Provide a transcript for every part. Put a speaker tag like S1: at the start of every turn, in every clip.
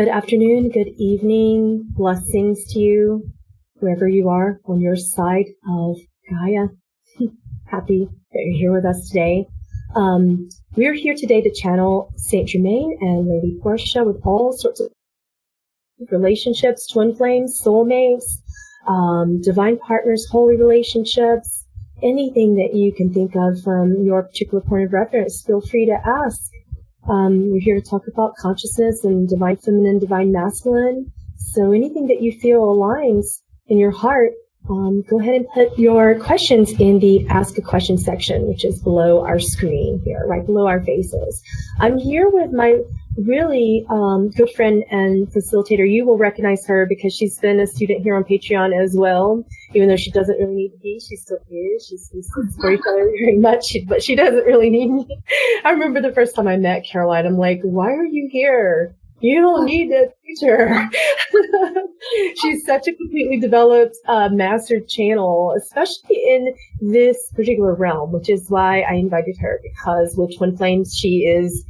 S1: Good afternoon, good evening, blessings to you, wherever you are on your side of Gaia. Happy that you're here with us today. We're here today to channel Saint Germain and Lady Portia with all sorts of relationships, twin flames, soulmates, divine partners, holy relationships, anything that you can think of from your particular point of reference. Feel free to ask. We're here to talk about consciousness and divine feminine, divine masculine. So anything that you feel aligns in your heart, go ahead and put your questions in the Ask a Question section, which is below our screen here, right below our faces. I'm here with my really good friend and facilitator. You will recognize her because she's been a student here on Patreon as well. Even though she doesn't really need to be, she still is. She supports each other very much, but she doesn't really need me. I remember the first time I met Caroline, I'm like, why are you here? You don't need a teacher. She's such a completely developed, mastered channel, especially in this particular realm, which is why I invited her, because with Twin Flames, she is,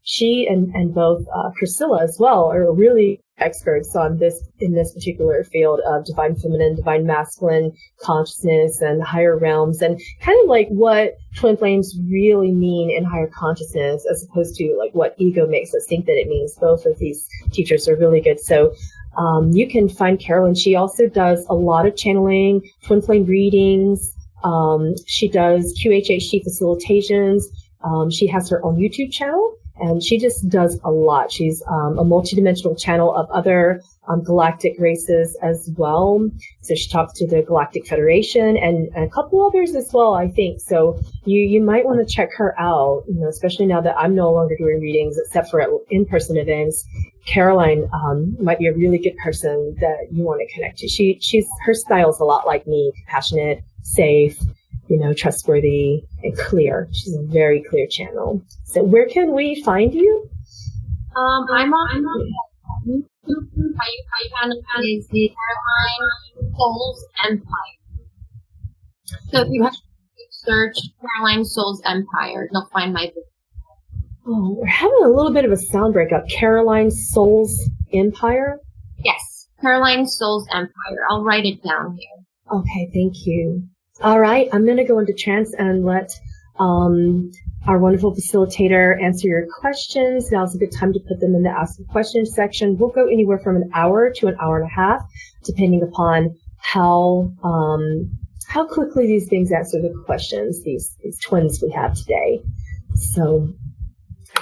S1: she and both Priscilla as well are really experts on this, in this particular field of divine feminine, divine masculine consciousness and higher realms, and kind of like what twin flames really mean in higher consciousness, as opposed to like what ego makes us think that it means. Both of these teachers are really good. So you can find Carolyn. She also does a lot of channeling, twin flame readings. She does QHHT facilitations. She has her own YouTube channel. And she just does a lot. She's a multidimensional channel of other galactic races as well. So she talks to the Galactic Federation and a couple others as well, I think. So you might want to check her out, you know, especially now that I'm no longer doing readings except for at in-person events. Caroline might be a really good person that you want to connect to. Her style's a lot like me, compassionate, safe, you know, trustworthy and clear. She's a very clear channel. So where can we find you?
S2: I'm on YouTube. How you found it is the Caroline Souls Empire. So if you have to search Caroline Souls Empire, you'll find my video.
S1: Oh, we're having a little bit of a sound breakup. Caroline Souls Empire?
S2: Yes, Caroline Souls Empire. I'll write it down here.
S1: Okay, thank you. All right, I'm going to go into trance and let our wonderful facilitator answer your questions. Now's a good time to put them in the Ask a Question section. We'll go anywhere from an hour to an hour and a half, depending upon how quickly these things answer the questions, these twins we have today. So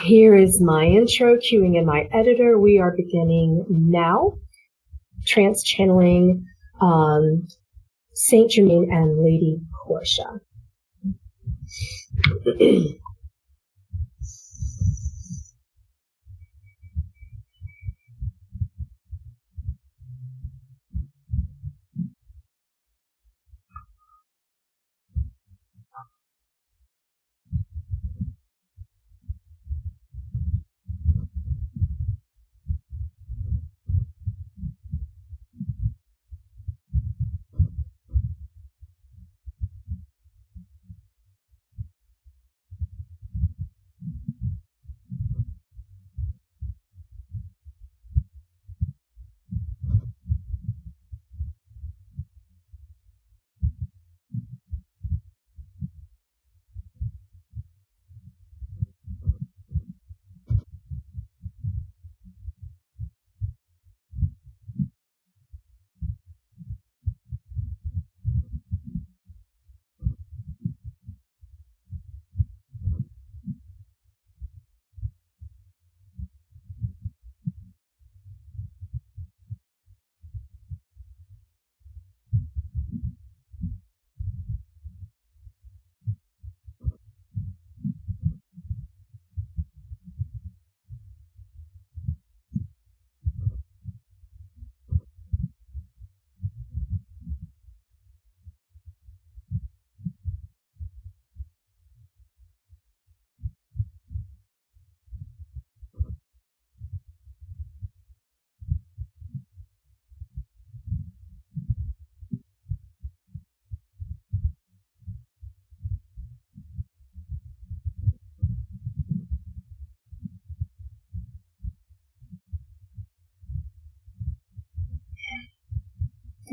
S1: here is my intro, cueing in my editor. We are beginning now. Trance channeling Saint Germain and Lady Portia.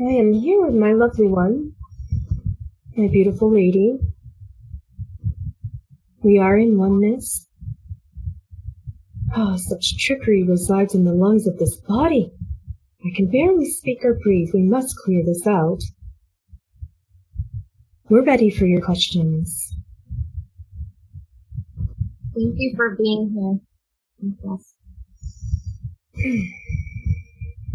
S1: I am here with my lovely one, my beautiful lady. We are in oneness. Oh, such trickery resides in the lungs of this body. I can barely speak or breathe. We must clear this out. We're ready for your questions.
S2: Thank you for being here. Yes.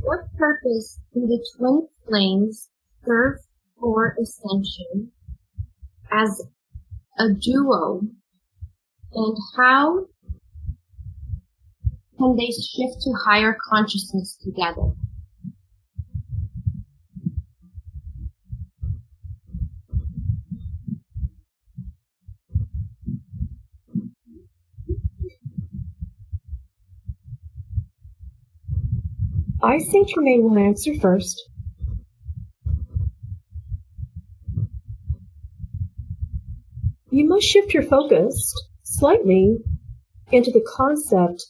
S2: What purpose do the twin flames serve for ascension as a duo, and how can they shift to higher consciousness together?
S1: I think Germain will answer first. You must shift your focus slightly into the concept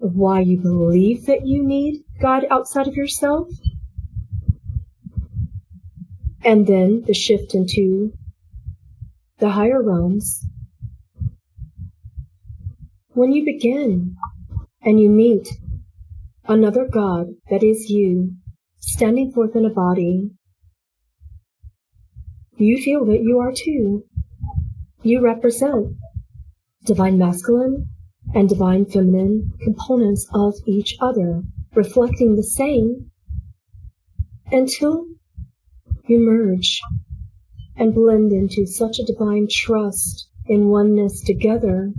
S1: of why you believe that you need God outside of yourself, and then the shift into the higher realms. When you begin and you meet another God that is you, standing forth in a body, you feel that you are too. You represent divine masculine and divine feminine components of each other, reflecting the same, until you merge and blend into such a divine trust in oneness together,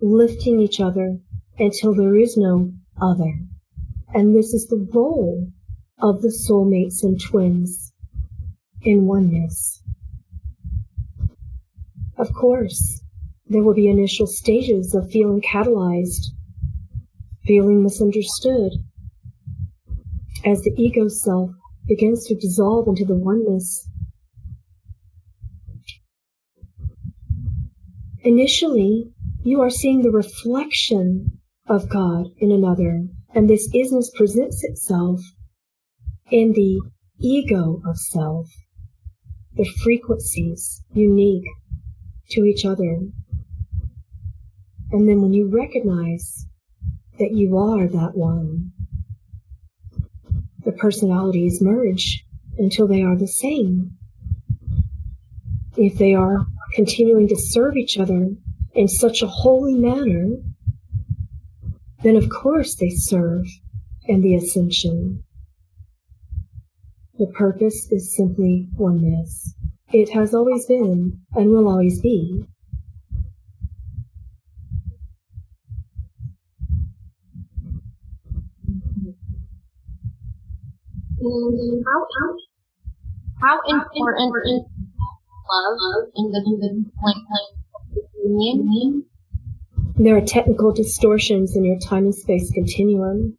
S1: lifting each other until there is no other. And this is the role of the soulmates and twins in oneness. Of course, there will be initial stages of feeling catalyzed, feeling misunderstood, as the ego self begins to dissolve into the oneness. Initially, you are seeing the reflection of God in another, and this isness presents itself in the ego of self, the frequencies unique to each other. And then when you recognize that you are that one, the personalities merge until they are the same. If they are continuing to serve each other in such a holy manner, then of course they serve in the ascension. The purpose is simply oneness. It has always been and will always be.
S2: How important is love in the union?
S1: There are technical distortions in your time and space continuum.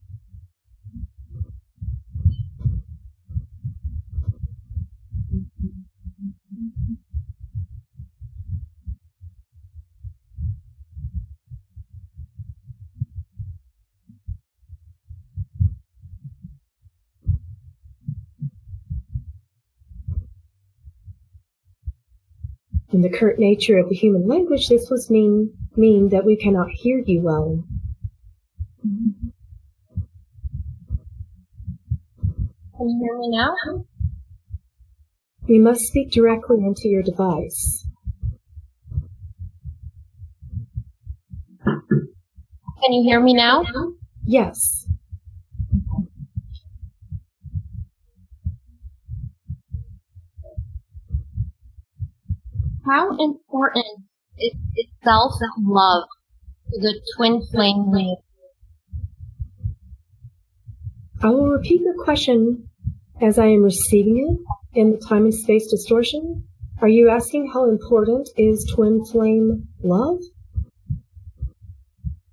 S1: In the current nature of the human language, this would mean that we cannot hear you well.
S2: Can you hear me now?
S1: You must speak directly into your device.
S2: Can you hear me now?
S1: Yes.
S2: How important is self-love to the twin flame wave?
S1: I will repeat your question as I am receiving it in the time and space distortion. Are you asking how important is twin flame love?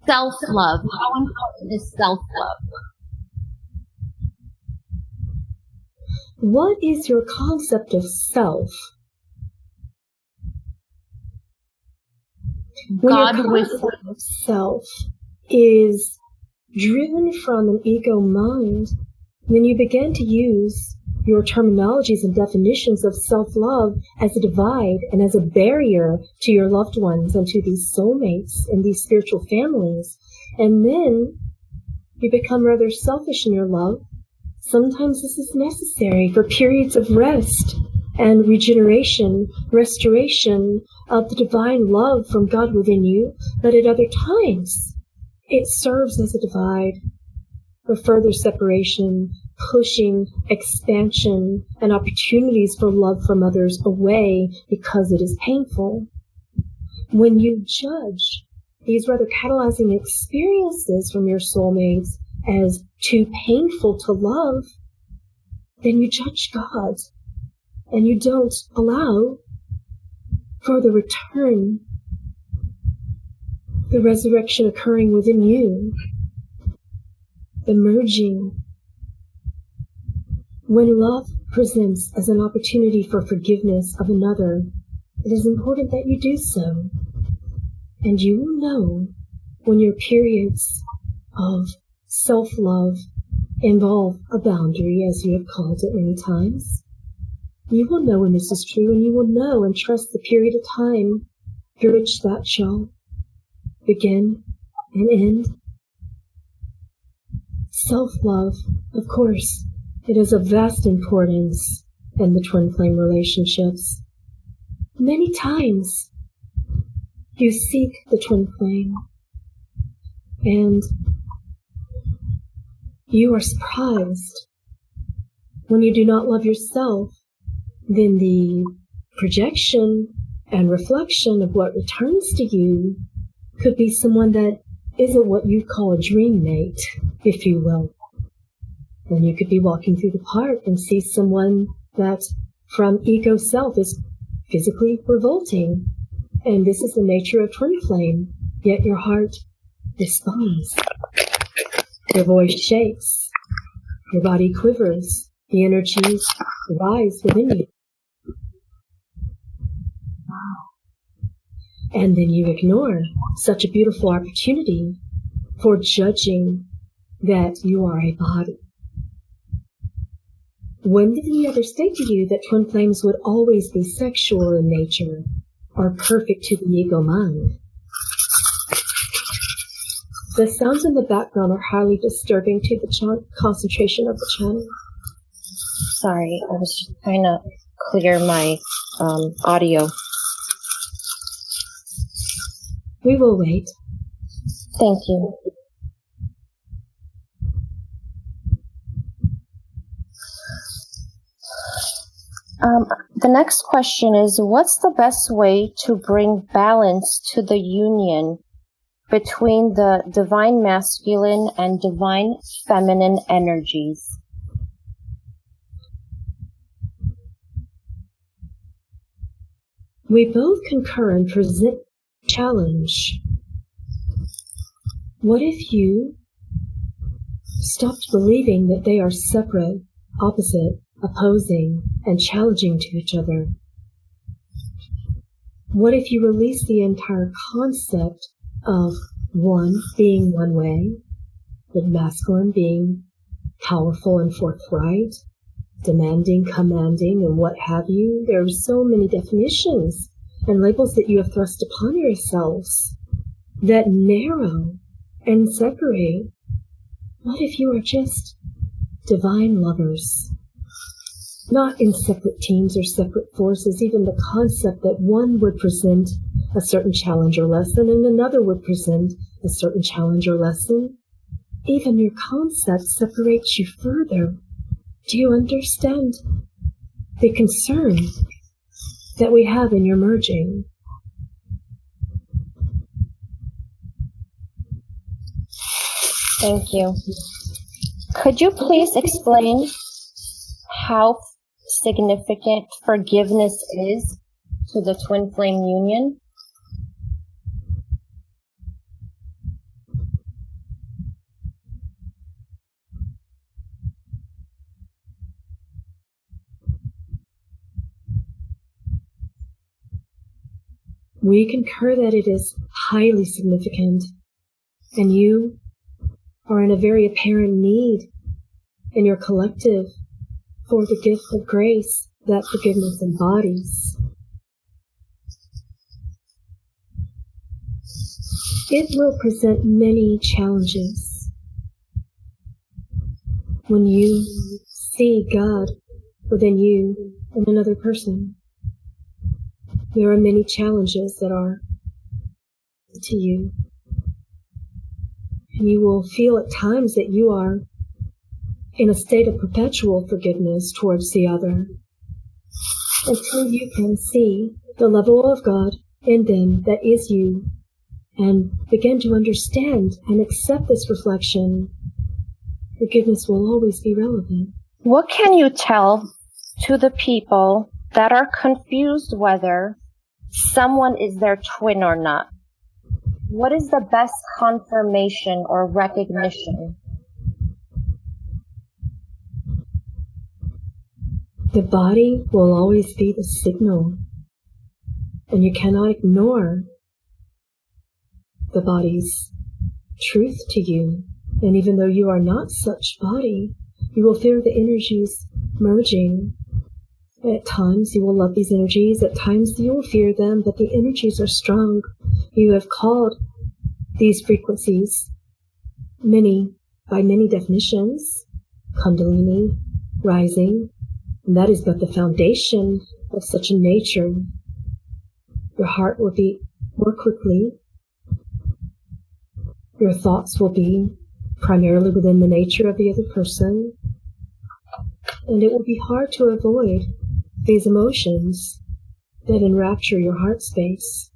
S2: Self-love. How important is self-love?
S1: What is your concept of self? When
S2: God
S1: your
S2: with
S1: concept of self is driven from an ego mind, then you begin to use your terminologies and definitions of self-love as a divide and as a barrier to your loved ones and to these soulmates and these spiritual families. And then you become rather selfish in your love. Sometimes this is necessary for periods of rest and regeneration, restoration of the divine love from God within you, but at other times it serves as a divide for further separation, pushing expansion and opportunities for love from others away because it is painful. When you judge these rather catalyzing experiences from your soulmates as too painful to love, then you judge God. And you don't allow for the return, the resurrection occurring within you, the merging. When love presents as an opportunity for forgiveness of another, it is important that you do so. And you will know when your periods of self-love involve a boundary, as you have called it many times. You will know when this is true, and you will know and trust the period of time through which that shall begin and end. Self-love, of course, it is of vast importance in the twin flame relationships. Many times you seek the twin flame, and you are surprised when you do not love yourself. Then the projection and reflection of what returns to you could be someone that isn't what you call a dream mate, if you will. And you could be walking through the park and see someone that from ego self is physically revolting. And this is the nature of twin flame, yet your heart responds. Your voice shakes. Your body quivers. The energies rise within you. And then you ignore such a beautiful opportunity for judging that you are a body. When did we ever state to you that twin flames would always be sexual in nature or perfect to the ego mind? The sounds in the background are highly disturbing to the concentration of the channel.
S3: Sorry, I was just trying to clear my audio.
S1: We will wait.
S3: Thank you. The next question is, what's the best way to bring balance to the union between the divine masculine and divine feminine energies?
S1: We both concur and present challenge. What if you stopped believing that they are separate, opposite, opposing, and challenging to each other? What if you release the entire concept of one being one way, the masculine being powerful and forthright, demanding, commanding, and what have you? There are so many definitions and labels that you have thrust upon yourselves that narrow and separate. What if you are just divine lovers? Not in separate teams or separate forces, even the concept that one would present a certain challenge or lesson and another would present a certain challenge or lesson. Even your concept separates you further. Do you understand the concern that we have in your merging?
S3: Thank you. Could you please explain how significant forgiveness is to the twin flame union?
S1: We concur that it is highly significant, and you are in a very apparent need in your collective for the gift of grace that forgiveness embodies. It will present many challenges when you see God within you and another person. There are many challenges that are to you. And you will feel at times that you are in a state of perpetual forgiveness towards the other, until you can see the level of God in them that is you, and begin to understand and accept this reflection. Forgiveness will always be relevant.
S3: What can you tell to the people that are confused whether someone is their twin or not? What is the best confirmation or recognition?
S1: The body will always be the signal, and you cannot ignore the body's truth to you. And even though you are not such body, you will feel the energies merging. At times you will love these energies, at times you will fear them, but the energies are strong. You have called these frequencies by many definitions, Kundalini, rising, and that is but the foundation of such a nature. Your heart will beat more quickly. Your thoughts will be primarily within the nature of the other person, and it will be hard to avoid these emotions that enrapture your heart space.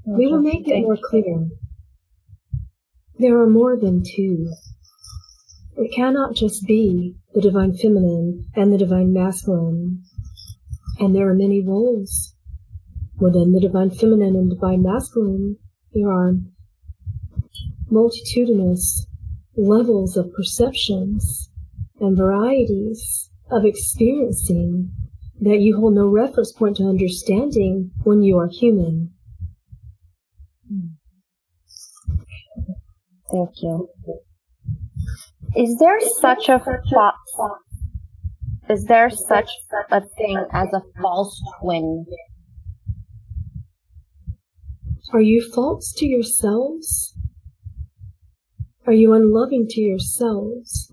S1: We will make it more clear. There are more than two. It cannot just be the divine feminine and the divine masculine. And there are many roles. Within the divine feminine and divine masculine, there are multitudinous levels of perceptions and varieties of experiencing that you hold no reference point to understanding when you are human.
S3: Thank you. Is there such a thing as a false twin?
S1: Are you false to yourselves? Are you unloving to yourselves?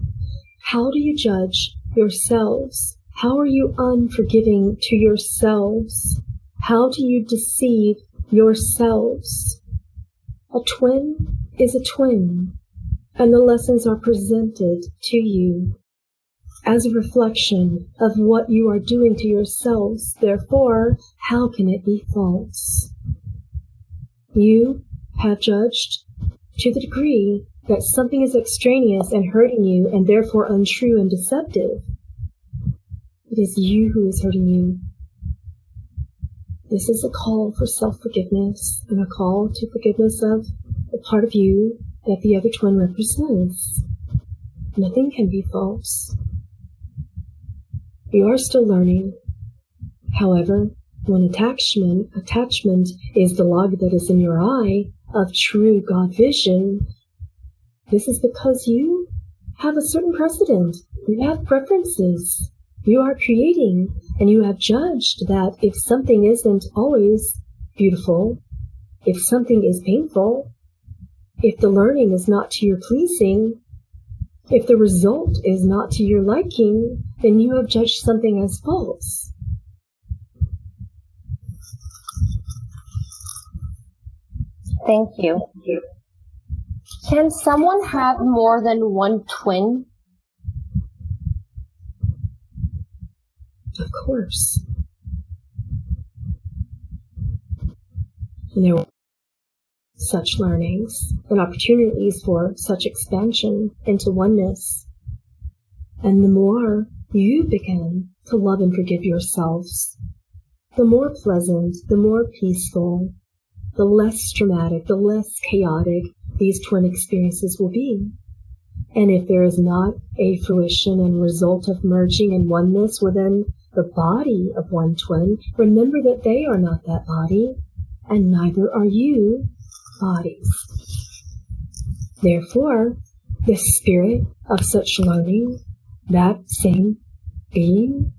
S1: How do you judge yourselves? How are you unforgiving to yourselves? How do you deceive yourselves? A twin is a twin, and the lessons are presented to you as a reflection of what you are doing to yourselves. Therefore, how can it be false? You have judged to the degree that something is extraneous and hurting you, and therefore untrue and deceptive. It is you who is hurting you. This is a call for self-forgiveness and a call to forgiveness of the part of you that the other twin represents. Nothing can be false. You are still learning. However, when attachment is the log that is in your eye of true God vision, this is because you have a certain precedent. You have preferences. You are creating, and you have judged that if something isn't always beautiful, if something is painful, if the learning is not to your pleasing, if the result is not to your liking, then you have judged something as false.
S3: Thank you. Can someone have more than one twin?
S1: Of course. And there are such learnings and opportunities for such expansion into oneness. And the more you begin to love and forgive yourselves, the more pleasant, the more peaceful, the less dramatic, the less chaotic these twin experiences will be. And if there is not a fruition and result of merging in oneness within the body of one twin, remember that they are not that body, and neither are you bodies. Therefore, the spirit of such learning, that same being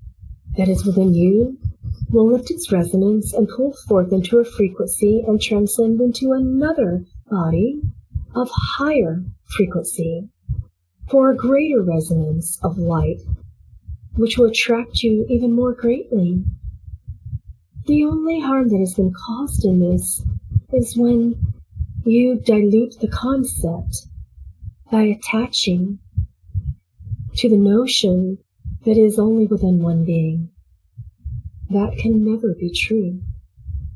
S1: that is within you, will lift its resonance and pull forth into a frequency and transcend into another body of higher frequency for a greater resonance of light, which will attract you even more greatly. The only harm that has been caused in this is when you dilute the concept by attaching to the notion that is only within one being. That can never be true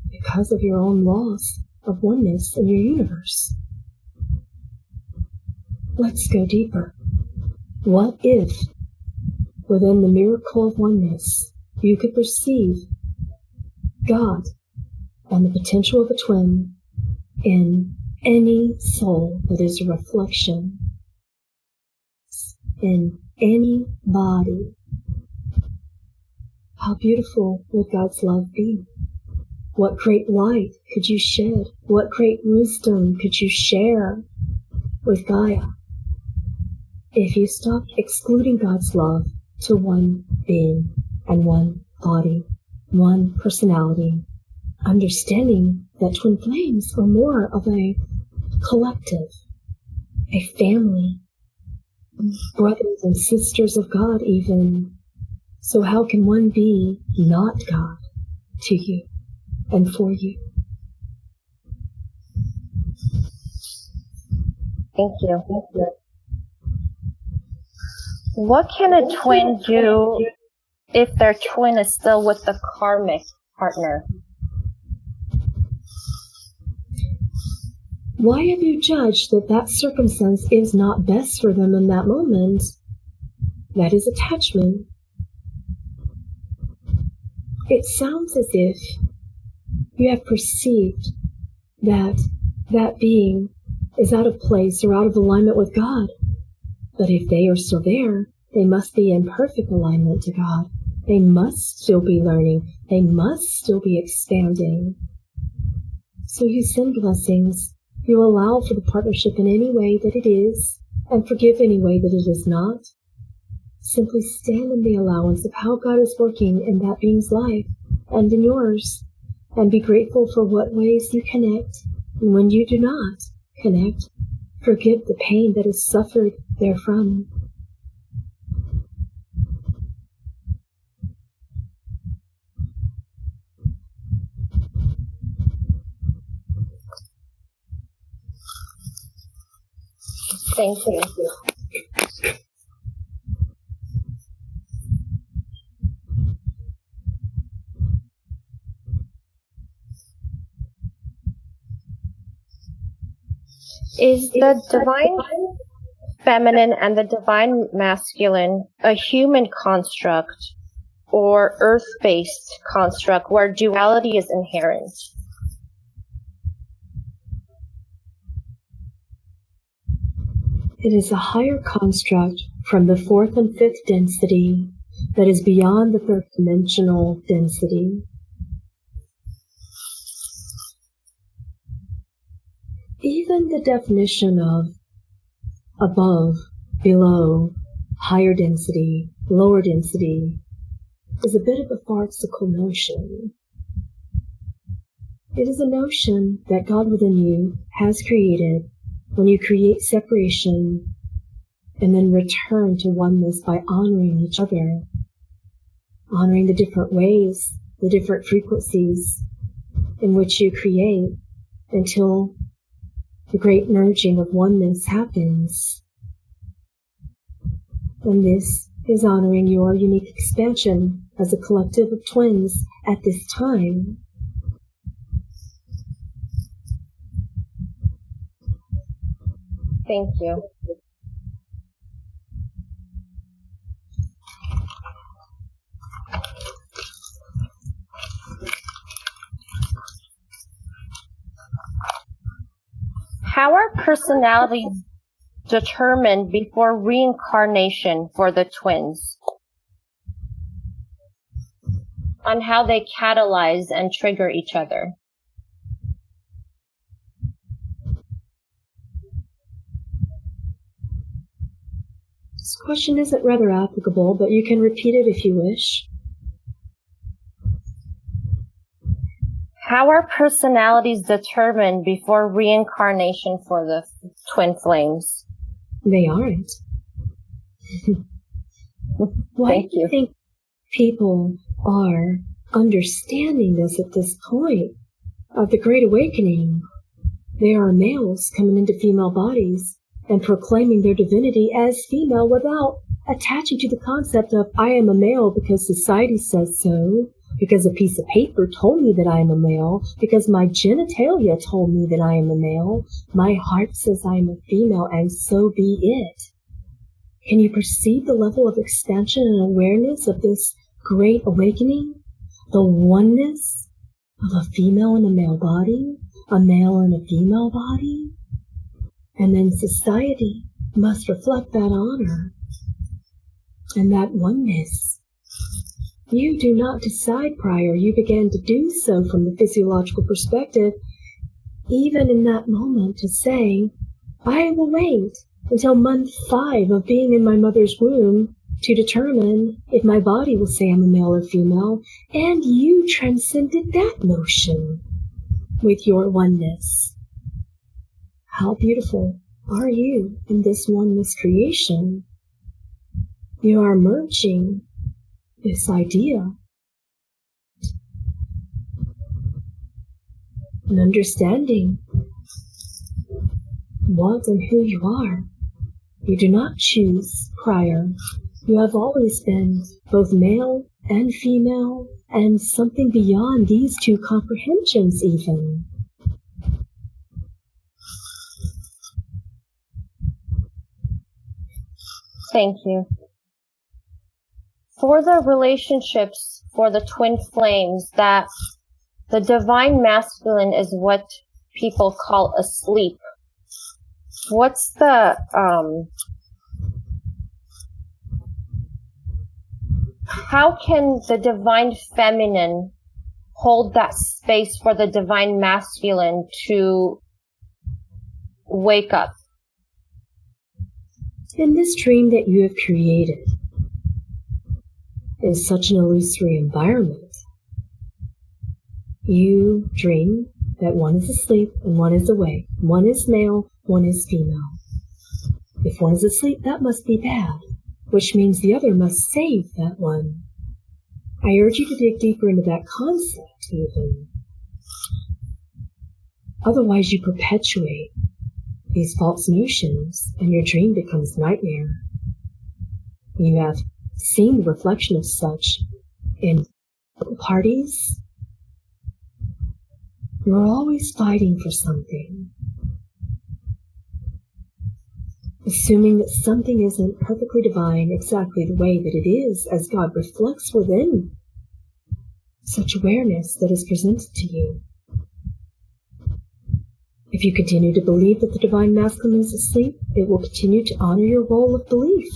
S1: because of your own loss of oneness in your universe. Let's go deeper. What if, within the miracle of oneness, you could perceive God and the potential of a twin in any soul that is a reflection, in any body? How beautiful would God's love be? What great light could you shed? What great wisdom could you share with Gaia if you stopped excluding God's love to one being and one body, one personality, understanding that twin flames are more of a collective, a family, brothers and sisters of God even. So how can one be not God to you and for you?
S3: Thank you. What can a twin do if their twin is still with the karmic partner?
S1: Why have you judged that that circumstance is not best for them in that moment? That is attachment. It sounds as if you have perceived that that being is out of place or out of alignment with God. But if they are still there, they must be in perfect alignment to God. They must still be learning. They must still be expanding. So you send blessings. You allow for the partnership in any way that it is, and forgive any way that it is not. Simply stand in the allowance of how God is working in that being's life and in yours, and be grateful for what ways you connect, and when you do not connect, forgive the pain that is suffered therefrom.
S3: Thank you. Is the divine feminine and the divine masculine a human construct or earth-based construct where duality is inherent?
S1: It is a higher construct from the fourth and fifth density that is beyond the third dimensional density. Even the definition of above, below, higher density, lower density is a bit of a farcical notion. It is a notion that God within you has created when you create separation and then return to oneness by honoring each other, honoring the different ways, the different frequencies in which you create until the great merging of oneness happens. And this is honoring your unique expansion as a collective of twins at this time.
S3: Thank you. How are personalities determined before reincarnation for the twins? On how they catalyze and trigger each other?
S1: This question isn't rather applicable, but you can repeat it if you wish.
S3: How are personalities determined before reincarnation for the twin flames?
S1: They aren't. Why do you think people are understanding this at this point of the Great Awakening? They are males coming into female bodies and proclaiming their divinity as female without attaching to the concept of I am a male because society says so, because a piece of paper told me that I am a male, because my genitalia told me that I am a male. My heart says I am a female, and so be it. Can you perceive the level of expansion and awareness of this Great Awakening? The oneness of a female in a male body, a male in a female body? And then society must reflect that honor and that oneness. You do not decide prior. You began to do so from the physiological perspective, even in that moment to say, I will wait until month 5 of being in my mother's womb to determine if my body will say I'm a male or female, and you transcended that notion with your oneness. How beautiful are you in this oneness creation? You are merging this idea and understanding what and who you are. You do not choose prior. You have always been both male and female, and something beyond these two comprehensions even.
S3: Thank you. For the relationships for the twin flames, that the divine masculine is what people call asleep. What's the how can the divine feminine hold that space for the divine masculine to wake up?
S1: In this dream that you have created is such an illusory environment. You dream that one is asleep and one is awake. One is male, one is female. If one is asleep, that must be bad, which means the other must save that one. I urge you to dig deeper into that concept even. Otherwise, you perpetuate these false notions and your dream becomes nightmare. You have seen the reflection of such in parties. You're always fighting for something, assuming that something isn't perfectly divine exactly the way that it is as God reflects within such awareness that is presented to you. If you continue to believe that the divine masculine is asleep, it will continue to honor your role of belief.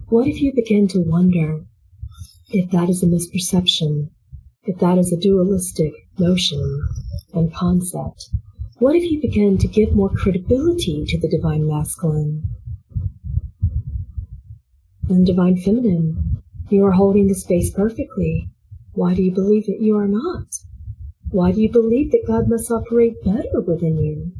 S1: What if you begin to wonder if that is a misperception, if that is a dualistic notion and concept? What if you begin to give more credibility to the divine masculine and divine feminine? You are holding the space perfectly. Why do you believe that you are not? Why do you believe that God must operate better within you?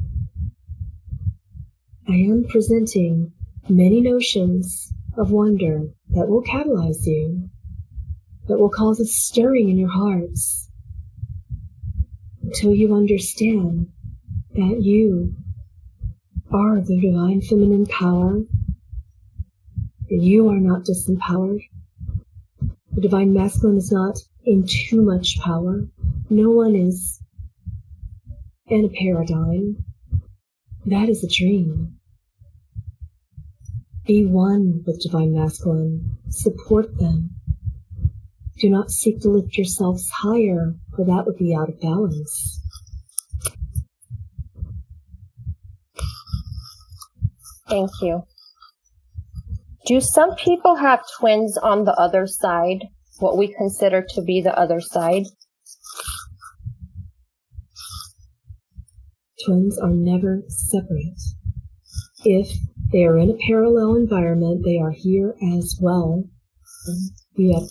S1: I am presenting many notions of wonder that will catalyze you, that will cause a stirring in your hearts until you understand that you are the divine feminine power, that you are not disempowered. The divine masculine is not in too much power. No one is in a paradigm. That is a dream. Be one with divine masculine. Support them. Do not seek to lift yourselves higher, for that would be out of balance.
S3: Thank you. Do some people have twins on the other side, what we consider to be the other side?
S1: Twins are never separate. If they are in a parallel environment, they are here as well. You have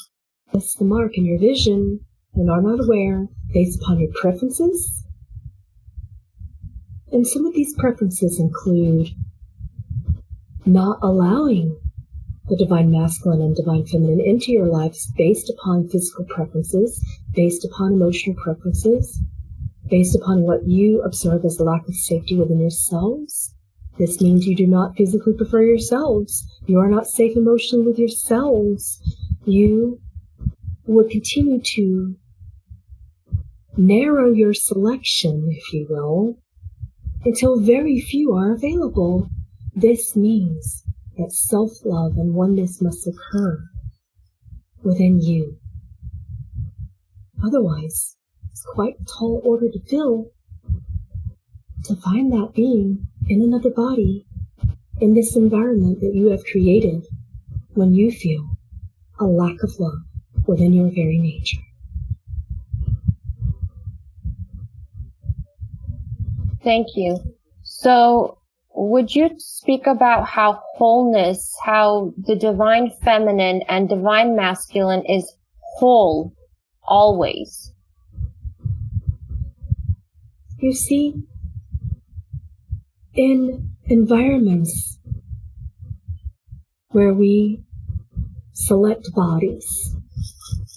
S1: missed the mark in your vision and are not aware based upon your preferences. And some of these preferences include not allowing the divine masculine and divine feminine into your lives based upon physical preferences, based upon emotional preferences, based upon what you observe as a lack of safety within yourselves. This means you do not physically prefer yourselves. You are not safe emotionally with yourselves. You will continue to narrow your selection, if you will, until very few are available. This means that self-love and oneness must occur within you. Otherwise, it's quite a tall order to fill to find that being in another body in this environment that you have created when you feel a lack of love within your very nature.
S3: Thank you. So, would you speak about how wholeness, how the divine feminine and divine masculine is whole always?
S1: You see, in environments where we select bodies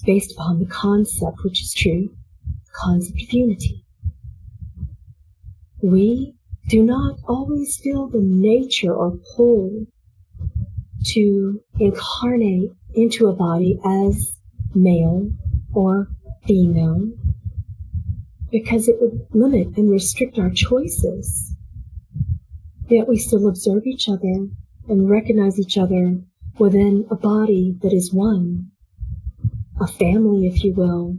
S1: based upon the concept, which is true, the concept of unity, we do not always feel the nature or pull to incarnate into a body as male or female, because it would limit and restrict our choices. Yet we still observe each other and recognize each other within a body that is one, a family, if you will,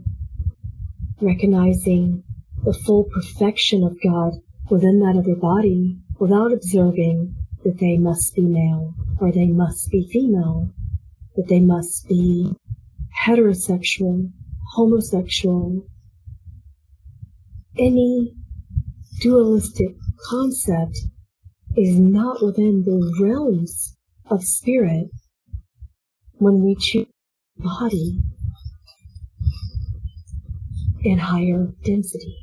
S1: recognizing the full perfection of God within that other body without observing that they must be male or they must be female, that they must be heterosexual, homosexual. Any dualistic concept is not within the realms of spirit when we choose body in higher density.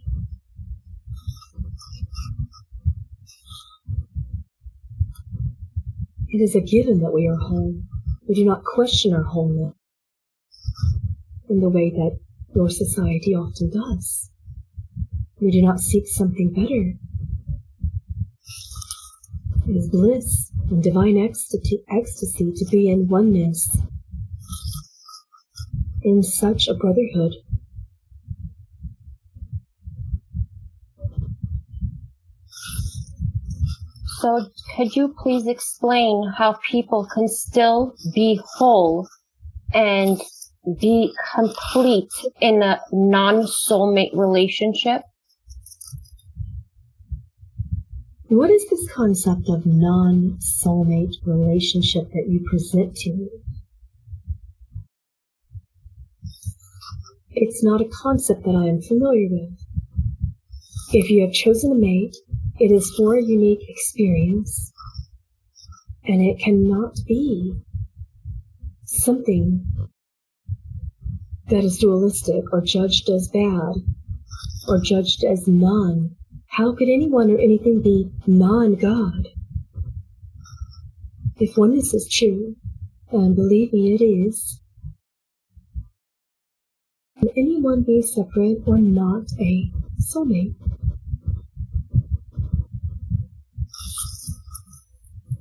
S1: It is a given that we are whole. We do not question our wholeness in the way that your society often does. We do not seek something better. It is bliss and divine ecstasy to be in oneness, in such a brotherhood.
S3: So could you please explain how people can still be whole and be complete in a non-soulmate relationship?
S1: What is this concept of non-soulmate relationship that you present to me? It's not a concept that I am familiar with. If you have chosen a mate, it is for a unique experience, and it cannot be something that is dualistic or judged as bad or judged as non. How could anyone or anything be non-God? If oneness is true, and believe me, it is, can anyone be separate or not a soulmate?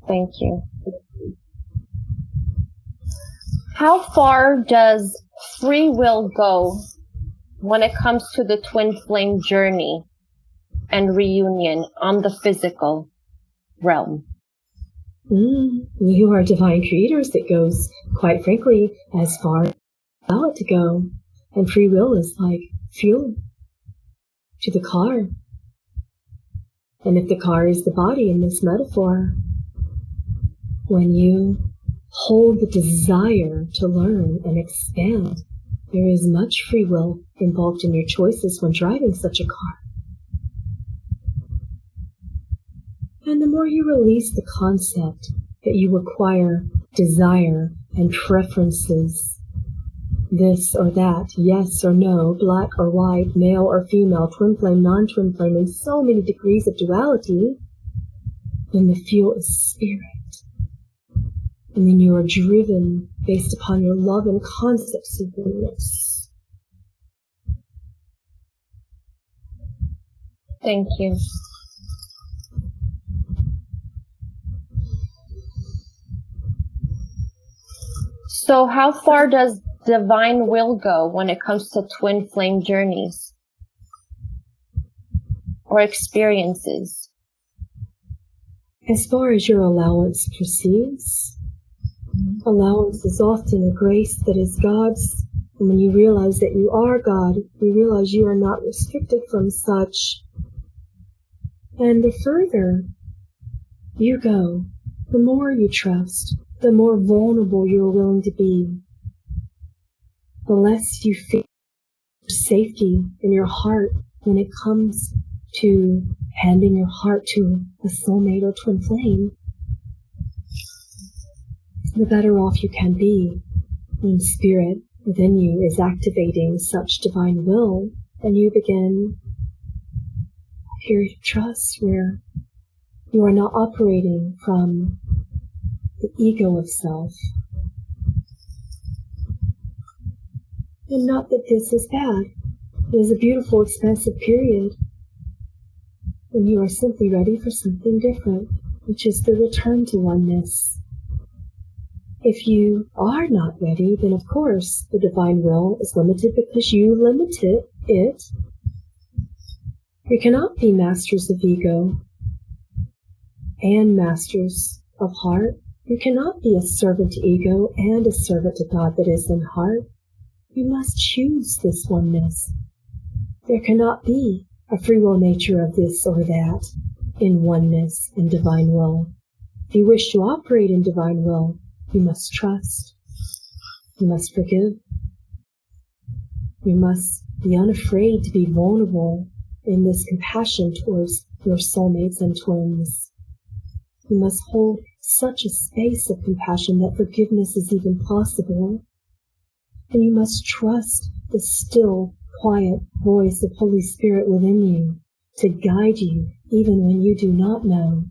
S3: Thank you. How far does free will go when it comes to the twin flame journey and reunion on the physical realm?
S1: You are divine creators. It goes, quite frankly, as far as you allow it to go. And free will is like fuel to the car. And if the car is the body in this metaphor, when you hold the desire to learn and expand, there is much free will involved in your choices when driving such a car. And the more you release the concept that you require desire and preferences, this or that, yes or no, black or white, male or female, twin flame, non-twin flame, and so many degrees of duality, then the fuel is spirit. And then you are driven based upon your love and concepts of oneness.
S3: Thank you. So how far does divine will go when it comes to twin flame journeys or experiences?
S1: As far as your allowance proceeds, allowance is often a grace that is God's. And when you realize that you are God, you realize you are not restricted from such. And the further you go, the more you trust, the more vulnerable you are willing to be. The less you feel safety in your heart when it comes to handing your heart to a soulmate or twin flame, the better off you can be when spirit within you is activating such divine will, and you begin a period of trust where you are not operating from the ego of self. And not that this is bad. It is a beautiful, expansive period when you are simply ready for something different, which is the return to oneness. If you are not ready, then of course the divine will is limited because you limited it. You cannot be masters of ego and masters of heart. You cannot be a servant to ego and a servant to God that is in heart. You must choose this oneness. There cannot be a free will nature of this or that in oneness and divine will. If you wish to operate in divine will, you must trust. You must forgive. You must be unafraid to be vulnerable in this compassion towards your soulmates and twins. You must hold such a space of compassion that forgiveness is even possible. And you must trust the still, quiet voice of Holy Spirit within you to guide you even when you do not know.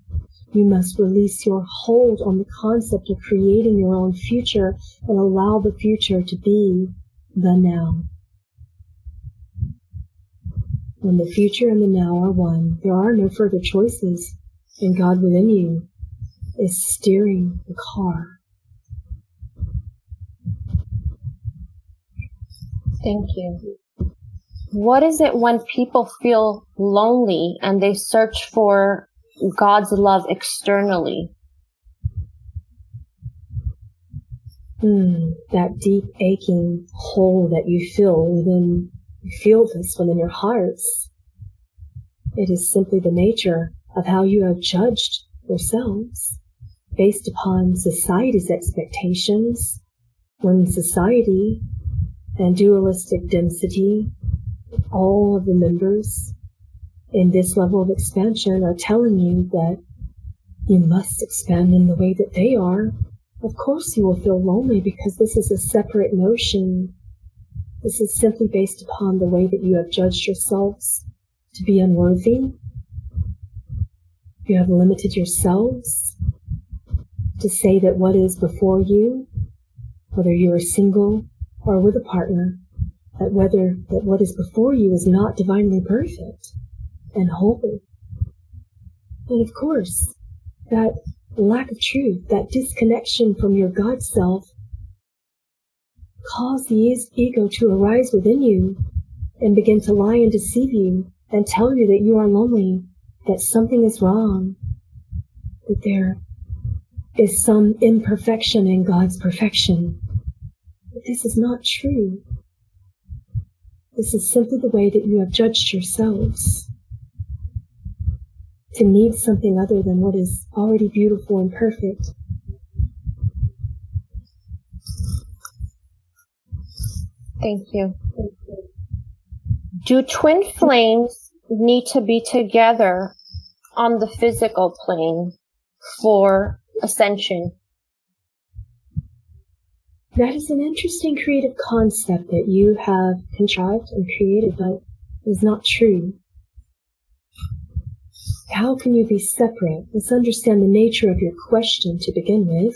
S1: You must release your hold on the concept of creating your own future and allow the future to be the now. When the future and the now are one, there are no further choices, and God within you is steering the car.
S3: Thank you. What is it when people feel lonely and they search for God's love externally?
S1: That deep aching hole that you feel within, you feel this within your hearts. It is simply the nature of how you have judged yourselves based upon society's expectations. When society and dualistic density, all of the members in this level of expansion are telling you that you must expand in the way that they are, of course you will feel lonely because this is a separate notion. This is simply based upon the way that you have judged yourselves to be unworthy. You have limited yourselves to say that what is before you, whether you are single or with a partner, that what is before you is not divinely perfect and holy. And of course, that lack of truth, that disconnection from your God self, cause the ego to arise within you and begin to lie and deceive you and tell you that you are lonely, that something is wrong, that there is some imperfection in God's perfection. But this is not true. This is simply the way that you have judged yourselves to need something other than what is already beautiful and perfect.
S3: Thank you. Do twin flames need to be together on the physical plane for ascension?
S1: That is an interesting creative concept that you have contrived and created, but is not true. How can you be separate? Let's understand the nature of your question to begin with.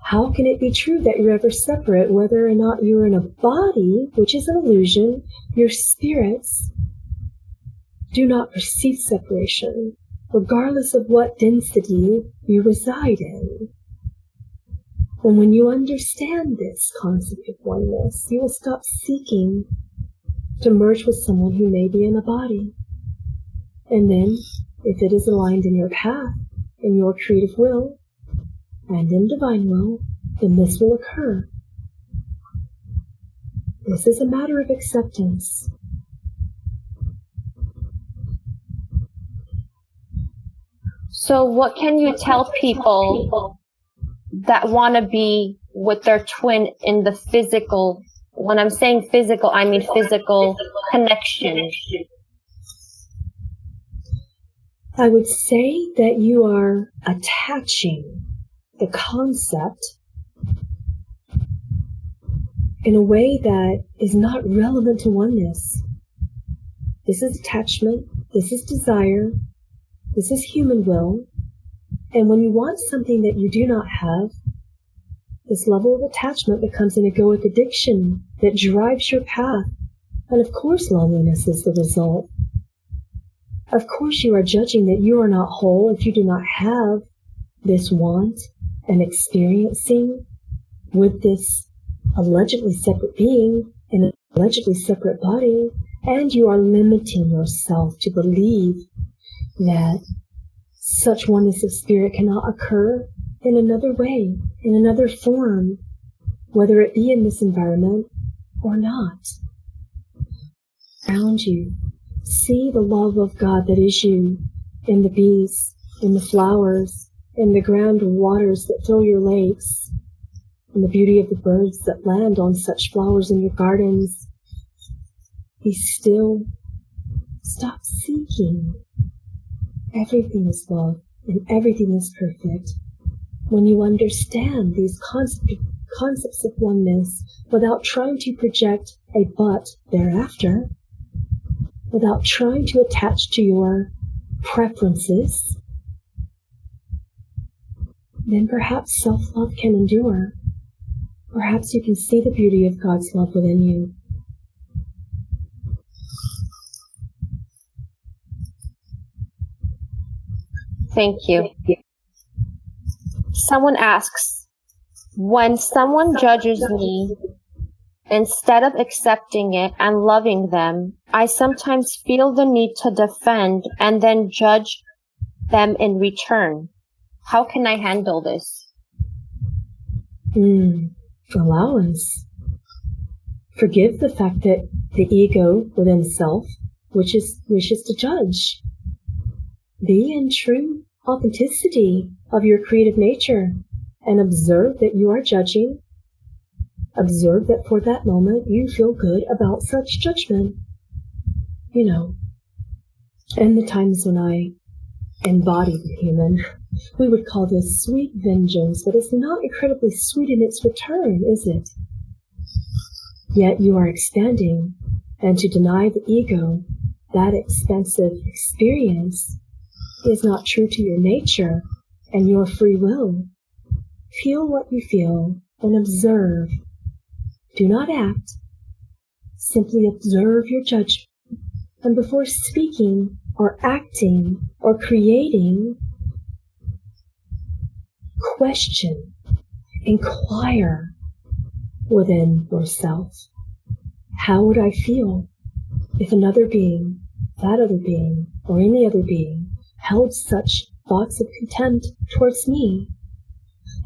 S1: How can it be true that you're ever separate, whether or not you're in a body, which is an illusion? Your spirits do not perceive separation, regardless of what density you reside in. And when you understand this concept of oneness, you will stop seeking to merge with someone who may be in a body. And then, if it is aligned in your path, in your creative will, and in divine will, then this will occur. This is a matter of acceptance.
S3: So what can you tell people that want to be with their twin in the physical? When I'm saying physical, I mean physical connection.
S1: I would say that you are attaching the concept in a way that is not relevant to oneness. This is attachment, this is desire, this is human will, and when you want something that you do not have, this level of attachment becomes an egoic addiction that drives your path, and of course loneliness is the result. Of course you are judging that you are not whole if you do not have this want and experiencing with this allegedly separate being in an allegedly separate body, and you are limiting yourself to believe that such oneness of spirit cannot occur in another way, in another form, whether it be in this environment or not. Around you, see the love of God that is you in the bees, in the flowers, in the grand waters that fill your lakes, in the beauty of the birds that land on such flowers in your gardens. Be still. Stop seeking. Everything is love, and everything is perfect. When you understand these concepts of oneness without trying to project a but thereafter, without trying to attach to your preferences, then perhaps self-love can endure. Perhaps you can see the beauty of God's love within you.
S3: Thank you. Someone asks, when someone judges me, instead of accepting it and loving them, I sometimes feel the need to defend and then judge them in return. How can I handle this?
S1: Allowance. Forgive the fact that the ego within self wishes to judge. Be in true authenticity of your creative nature and observe that you are judging. Observe that for that moment you feel good about such judgment. And the times when I embody the human, we would call this sweet vengeance, but it's not incredibly sweet in its return, is it? Yet you are expanding, and to deny the ego that expansive experience is not true to your nature and your free will. Feel what you feel and observe. Do not act. Simply observe your judgment. And before speaking or acting or creating, question, inquire within yourself. How would I feel if another being, that other being, or any other being held such thoughts of contempt towards me?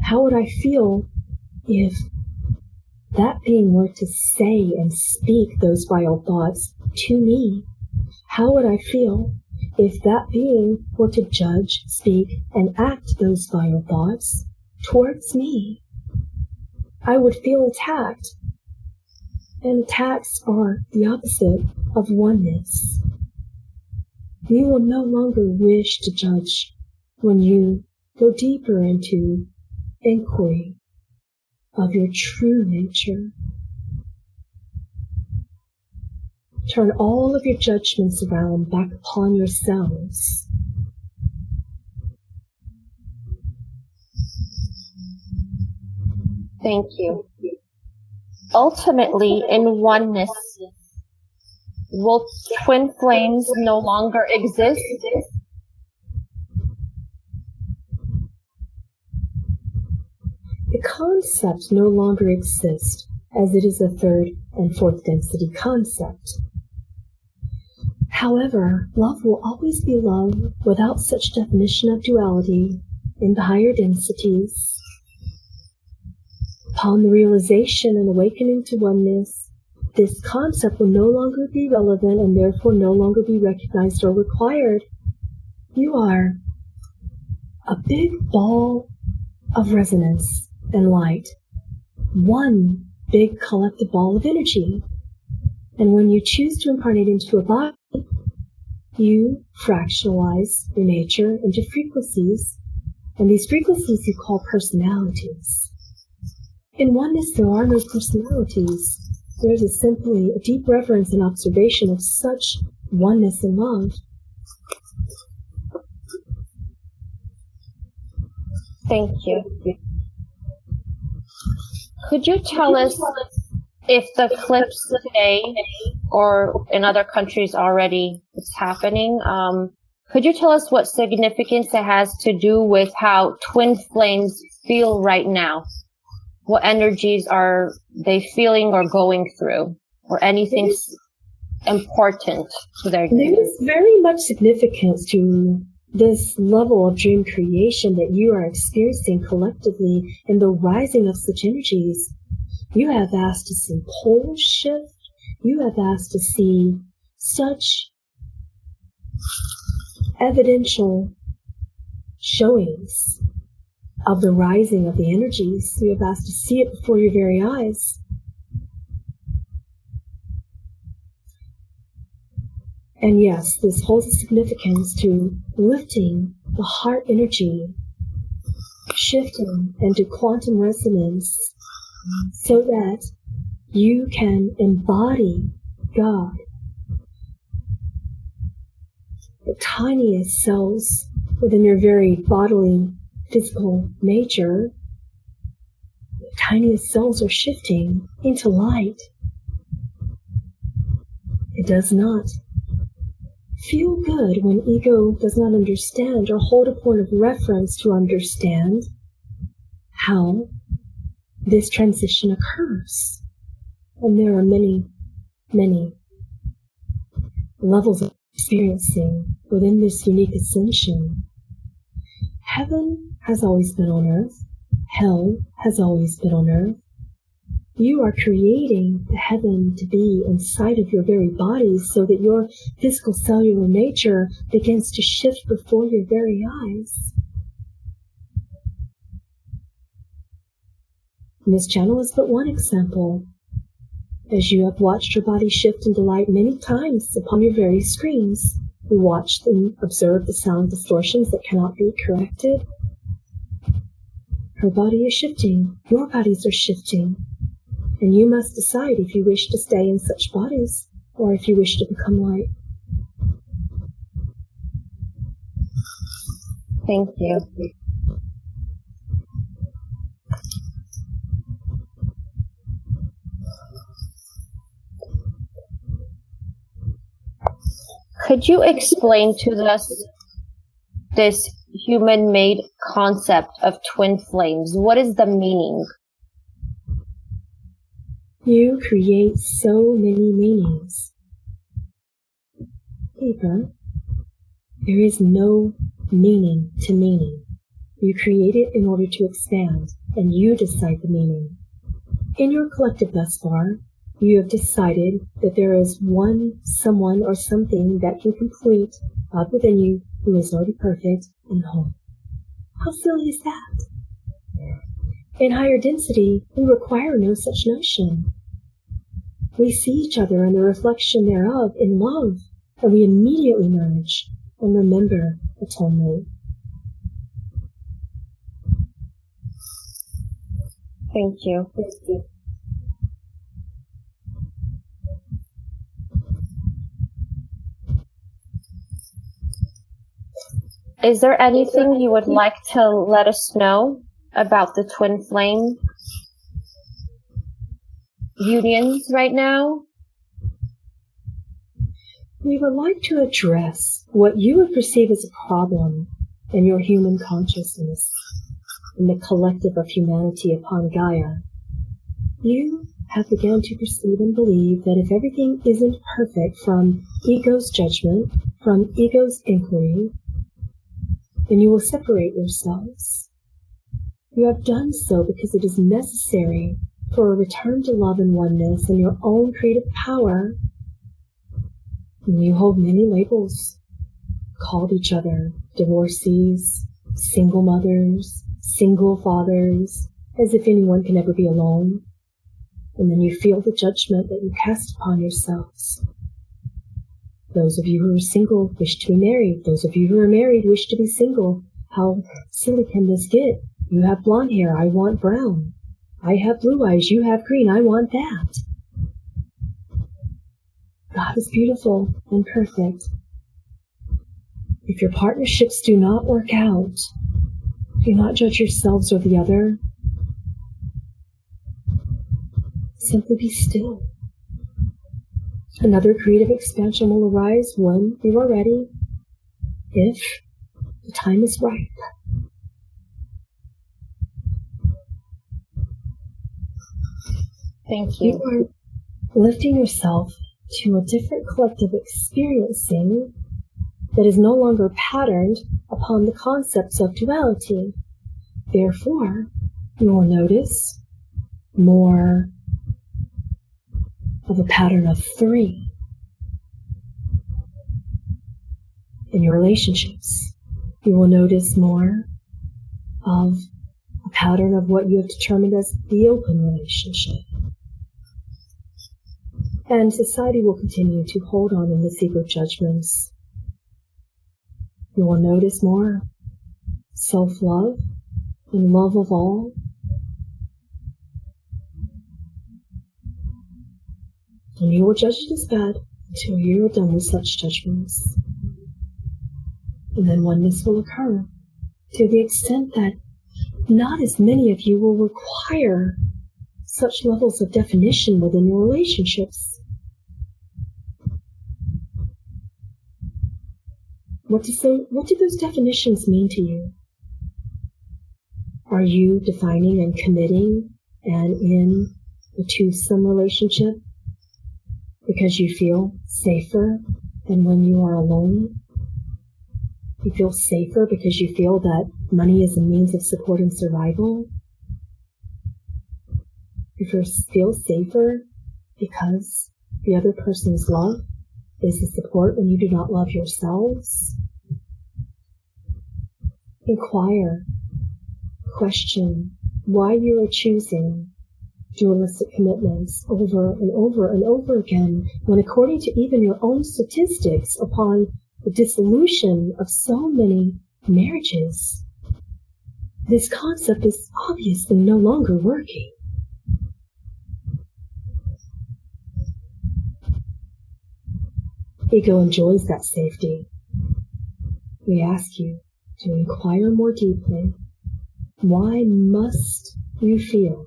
S1: How would I feel if that being were to say and speak those vile thoughts to me? How would I feel if that being were to judge, speak, and act those vile thoughts towards me? I would feel attacked. And attacks are the opposite of oneness. You will no longer wish to judge when you go deeper into inquiry of your true nature. Turn all of your judgments around back upon yourselves.
S3: Thank you. Ultimately, in oneness, will twin flames no longer exist?
S1: The concept no longer exists, as it is a third and fourth density concept. However, love will always be love without such definition of duality in the higher densities. Upon the realization and awakening to oneness, this concept will no longer be relevant and therefore no longer be recognized or required. You are a big ball of resonance and light, one big collective ball of energy. And when you choose to incarnate into a body, you fractionalize your nature into frequencies, and these frequencies you call personalities. In oneness, there are no personalities. There is simply a deep reverence and observation of such oneness and love.
S3: Thank you. Could you tell us if the eclipse today, or in other countries already it's happening, could you tell us what significance it has to do with how twin flames feel right now? What energies are they feeling or going through, or anything important to their
S1: There is very much significance to this level of dream creation that you are experiencing collectively in the rising of such energies. You have asked to see poles shift. You have asked to see such evidential showings of the rising of the energies. You have asked to see it before your very eyes. And yes, this holds a significance to lifting the heart energy, shifting into quantum resonance, so that you can embody God. The tiniest cells within your very bodily physical nature, the tiniest cells are shifting into light. It does not feel good when ego does not understand or hold a point of reference to understand how this transition occurs. And there are many, many levels of experiencing within this unique ascension. Heaven has always been on earth. Hell has always been on earth. You are creating the heaven to be inside of your very bodies so that your physical cellular nature begins to shift before your very eyes. And this channel is but one example. As you have watched your body shift into light many times upon your very screens, you watch and observe the sound distortions that cannot be corrected. Her body is shifting. Your bodies are shifting. And you must decide if you wish to stay in such bodies or if you wish to become light.
S3: Thank you. Could you explain to us this human-made concept of twin flames? What is the meaning?
S1: You create so many meanings. Deeper, there is no meaning to meaning. You create it in order to expand, and you decide the meaning. In your collective thus far, you have decided that there is one, someone, or something that can complete God within you who is already perfect and whole. How silly is that? In higher density, we require no such notion. We see each other and the reflection thereof in love, and we immediately merge. and remember atonement.
S3: Thank you. Is there anything you would like to let us know about the twin flame unions right now?
S1: We would like to address what you would perceive as a problem in your human consciousness, in the collective of humanity upon Gaia. You have begun to perceive and believe that if everything isn't perfect from ego's judgment, from ego's inquiry, then you will separate yourselves. You have done so because it is necessary for a return to love and oneness and your own creative power. And you hold many labels, called each other divorcees, single mothers, single fathers, as if anyone can ever be alone. And then you feel the judgment that you cast upon yourselves. Those of you who are single wish to be married. Those of you who are married wish to be single. How silly can this get? You have blonde hair, I want brown. I have blue eyes, you have green, I want that. God is beautiful and perfect. If your partnerships do not work out, do not judge yourselves or the other. Simply be still. Another creative expansion will arise when you are ready, if the time is ripe.
S3: Thank you.
S1: You are lifting yourself to a different collective experiencing that is no longer patterned upon the concepts of duality. Therefore, you will notice more of a pattern of 3 in your relationships. You will notice more of a pattern of what you have determined as the open relationship. And society will continue to hold on in the secret judgments. You will notice more self-love and love of all. And you will judge it as bad until you are done with such judgments. And then oneness will occur to the extent that not as many of you will require such levels of definition within your relationships. What do those definitions mean to you? Are you defining and committing and in a twosome relationship because you feel safer than when you are alone? You feel safer because you feel that money is a means of supporting survival? You feel safer because the other person's love is a support when you do not love yourselves? Inquire, question why you are choosing dualistic commitments over and over and over again, when according to even your own statistics upon the dissolution of so many marriages, this concept is obviously no longer working. Ego enjoys that safety. We ask you to inquire more deeply. Why must you feel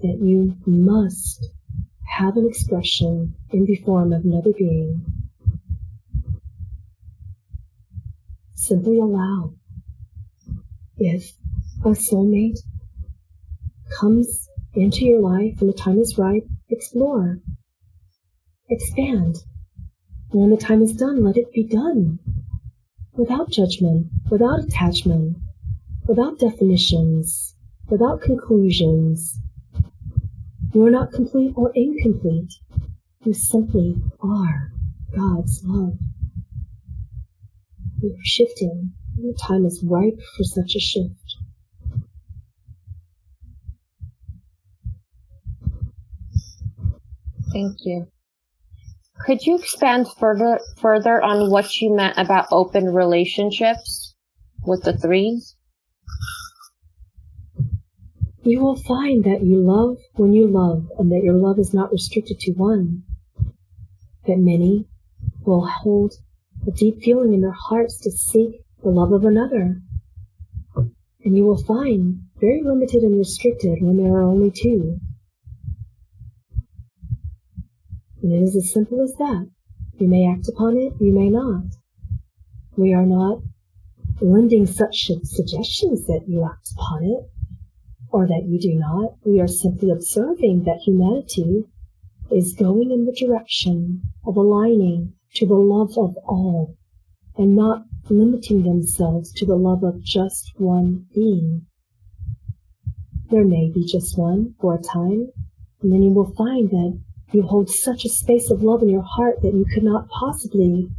S1: that you must have an expression in the form of another being? Simply allow. If a soulmate comes into your life and the time is right, explore. Expand. And when the time is done, let it be done. Without judgment, without attachment, without definitions, without conclusions. You are not complete or incomplete. You simply are God's love. We are shifting, and the time is ripe for such a shift.
S3: Thank you. Could you expand further on what you meant about open relationships with the threes?
S1: You will find that you love when you love, and that your love is not restricted to one. That many will hold a deep feeling in their hearts to seek the love of another. And you will find very limited and restricted when there are only two. And it is as simple as that. You may act upon it, you may not. We are not lending such suggestions that you act upon it, or that you do not. We are simply observing that humanity is going in the direction of aligning to the love of all, and not limiting themselves to the love of just one being. There may be just one for a time, and then you will find that you hold such a space of love in your heart that you could not possibly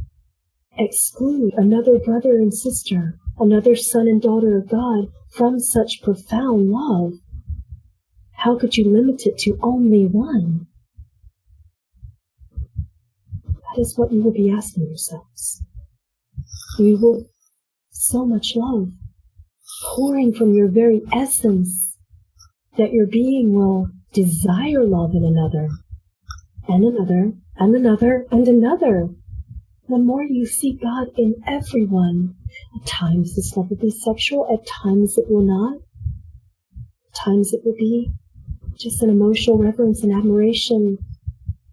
S1: exclude another brother and sister, another son and daughter of God from such profound love. How could you limit it to only one? That is what you will be asking yourselves. You will so much love pouring from your very essence that your being will desire love in another, and another, and another, and another. The more you see God in everyone, at times this love will be sexual, at times it will not. At times it will be just an emotional reverence and admiration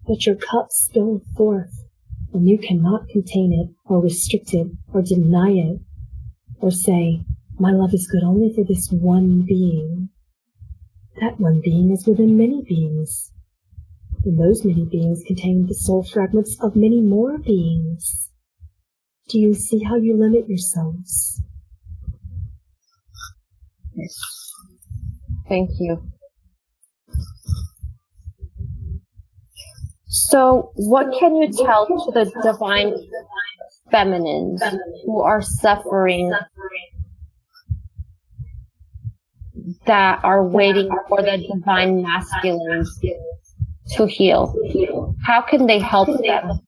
S1: that your cups spill forth, and you cannot contain it, or restrict it, or deny it, or say, my love is good only for this one being. That one being is within many beings, and those many beings contain the soul fragments of many more beings. Do you see how you limit yourselves?
S3: Yes. Thank you. So, what can you tell to the divine feminines who are suffering, that are waiting for the divine masculines to heal? How can they help them?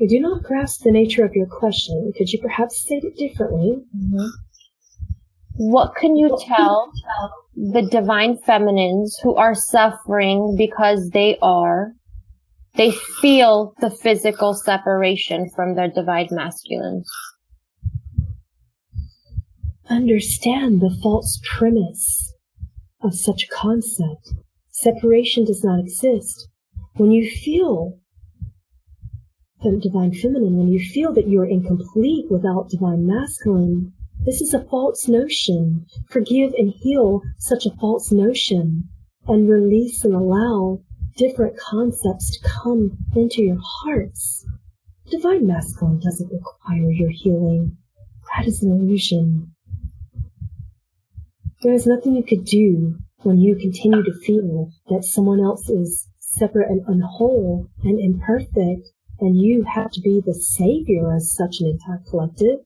S1: I do not grasp the nature of your question. Could you perhaps state it differently?
S3: Mm-hmm. What can you tell the divine feminines who are suffering because they feel the physical separation from their divine masculines?
S1: Understand the false premise of such a concept. Separation does not exist. When you feel the divine feminine, when you feel that you are incomplete without divine masculine, this is a false notion. Forgive and heal such a false notion, and release and allow different concepts to come into your hearts. Divine masculine doesn't require your healing. That is an illusion. There is nothing you could do when you continue to feel that someone else is separate and unwhole and imperfect, and you have to be the savior as such an entire collective.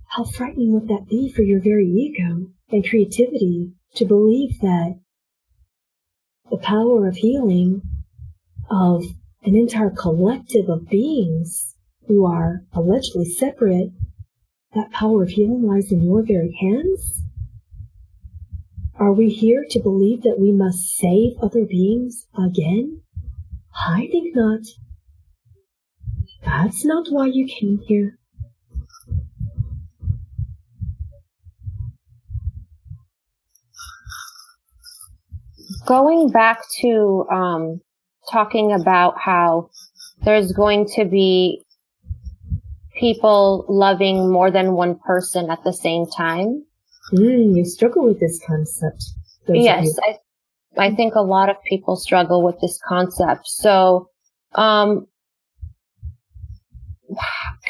S1: How frightening would that be for your very ego and creativity to believe that the power of healing of an entire collective of beings who are allegedly separate, that power of healing lies in your very hands? Are we here to believe that we must save other beings again? I think not. That's not why you came here.
S3: Going back to talking about how there's going to be people loving more than one person at the same time.
S1: You struggle with this concept.
S3: Yes, I think a lot of people struggle with this concept. So, can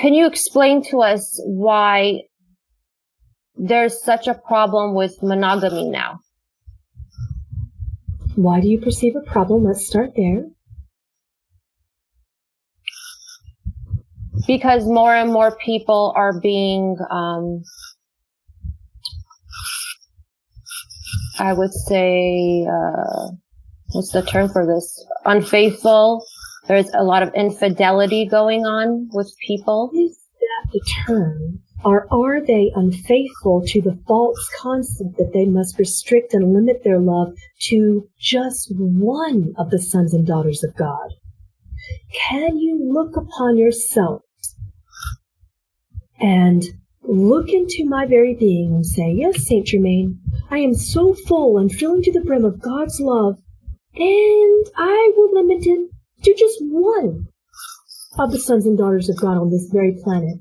S3: you explain to us why there's such a problem with monogamy now?
S1: Why do you perceive a problem? Let's start there.
S3: Because more and more people are being, I would say, what's the term for this? Unfaithful. There's a lot of infidelity going on with people.
S1: Is that the term? Or are they unfaithful to the false concept that they must restrict and limit their love to just one of the sons and daughters of God? Can you look upon yourself and look into my very being and say, yes, Saint Germain, I am so full and filling to the brim of God's love, and I will limit it to just one of the sons and daughters of God on this very planet.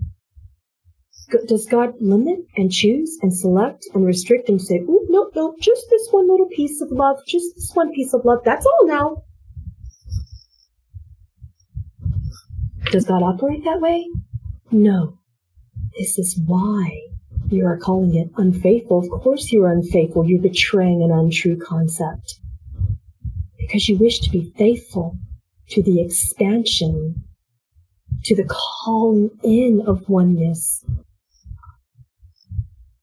S1: Does God limit and choose and select and restrict and say, ooh, no, just this one little piece of love, just this one piece of love, that's all now? Does God operate that way? No. This is why you are calling it unfaithful. Of course you are unfaithful. You're betraying an untrue concept. Because you wish to be faithful to the expansion, to the calling in of oneness,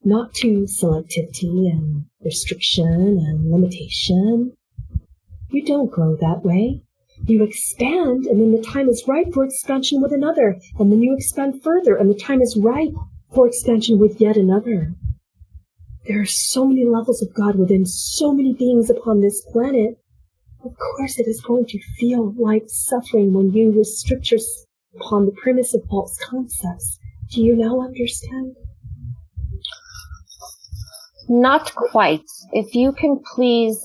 S1: not to selectivity and restriction and limitation. You don't grow that way. You expand, and then the time is ripe for expansion with another, and then you expand further, and the time is ripe for expansion with yet another. There are so many levels of God within so many beings upon this planet. Of course it is going to feel like suffering when you restrict yourself upon the premise of false concepts. Do you now understand?
S3: Not quite. If you can please,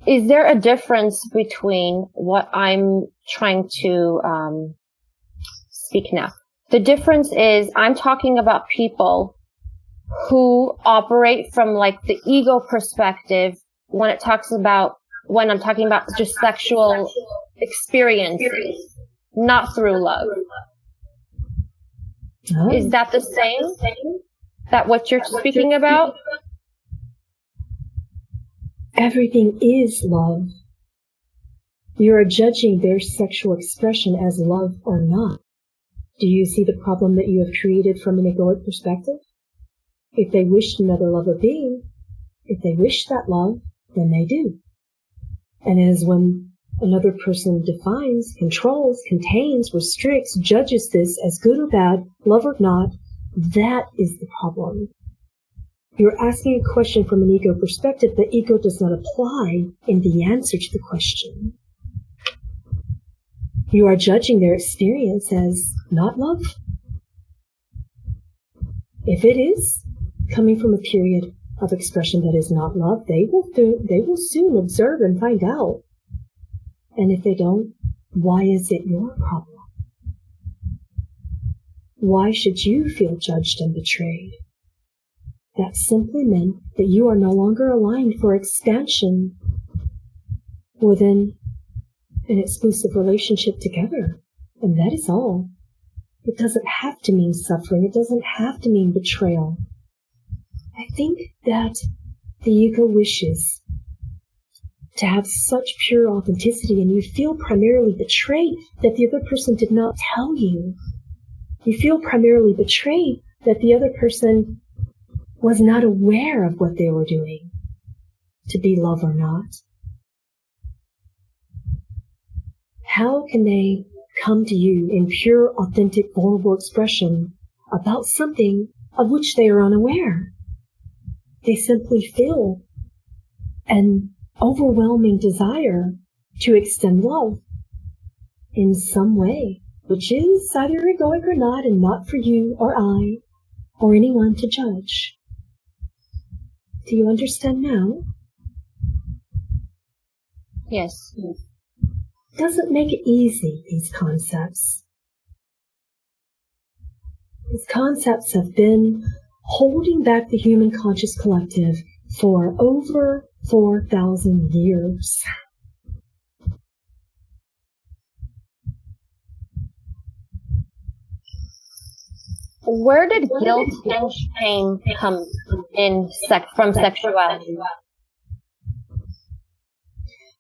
S3: is there a difference between what I'm trying to speak now? The difference is I'm talking about people who operate from like the ego perspective when I'm talking about just sexual experiences, not through love. Oh. Is that the same? That what you're speaking about?
S1: Everything is love. You are judging their sexual expression as love or not. Do you see the problem that you have created from an egoic perspective? If they wished another lover being, if they wish that love, then they do. And as when another person defines, controls, contains, restricts, judges this as good or bad, love or not, that is the problem. You're asking a question from an ego perspective. The ego does not apply in the answer to the question. You are judging their experience as not love. If it is coming from a period of expression that is not love, they will soon observe and find out. And if they don't, why is it your problem? Why should you feel judged and betrayed? That simply meant that you are no longer aligned for expansion within an exclusive relationship together. And that is all. It doesn't have to mean suffering. It doesn't have to mean betrayal. I think that the ego wishes to have such pure authenticity, and you feel primarily betrayed that the other person did not tell you. You feel primarily betrayed that the other person was not aware of what they were doing, to be love or not. How can they come to you in pure, authentic, vulnerable expression about something of which they are unaware? They simply feel an overwhelming desire to extend love in some way, which is either egoic or not, and not for you or I or anyone to judge. Do you understand now?
S3: Yes.
S1: Doesn't make it easy, these concepts. These concepts have been holding back the human conscious collective for over 4,000 years.
S3: Where did guilt and shame come in from sexuality?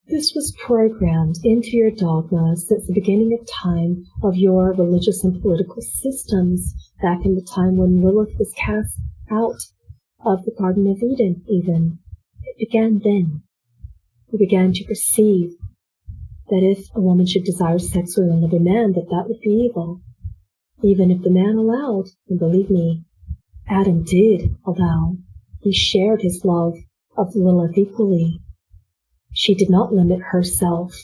S1: This was programmed into your dogma since the beginning of time of your religious and political systems, back in the time when Lilith was cast out of the Garden of Eden, even. It began then. You began to perceive that if a woman should desire sex with another man, that would be evil, even if the man allowed. And believe me, Adam did allow. He shared his love of Lilith equally. She did not limit herself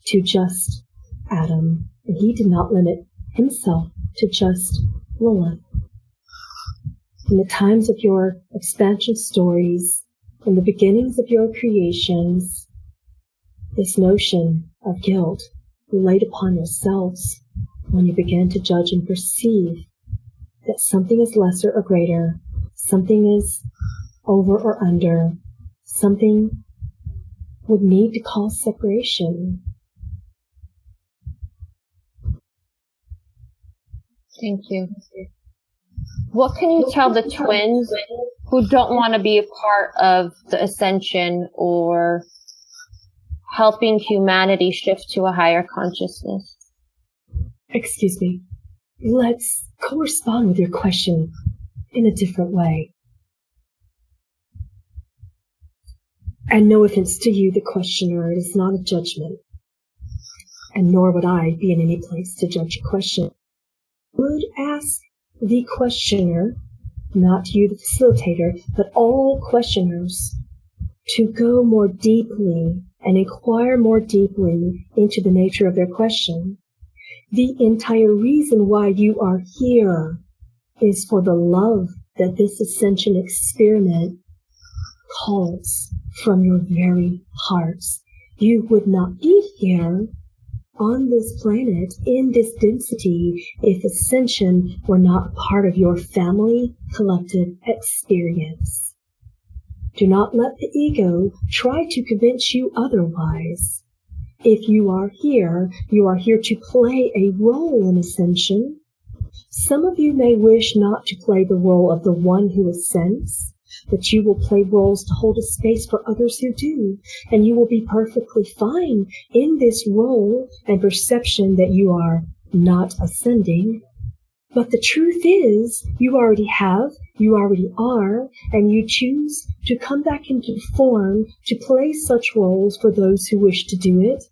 S1: to just Adam, and he did not limit himself to just Lilith. In the times of your expansion stories, in the beginnings of your creations, this notion of guilt you laid upon yourselves when you began to judge and perceive that something is lesser or greater, something is over or under, something would need to cause separation.
S3: Thank you. What can you tell the twins who don't want to be a part of the ascension or helping humanity shift to a higher consciousness?
S1: Excuse me. Let's correspond with your question in a different way. And no offense to you, the questioner, it is not a judgment. And nor would I be in any place to judge a question. I would ask the questioner, not you, the facilitator, but all questioners, to go more deeply and inquire more deeply into the nature of their question. The entire reason why you are here is for the love that this ascension experiment calls from your very hearts. You would not be here on this planet in this density if ascension were not part of your family collective experience. Do not let the ego try to convince you otherwise. If you are here to play a role in ascension. Some of you may wish not to play the role of the one who ascends, but you will play roles to hold a space for others who do, and you will be perfectly fine in this role and perception that you are not ascending. But the truth is, you already have, you already are, and you choose to come back into form to play such roles for those who wish to do it.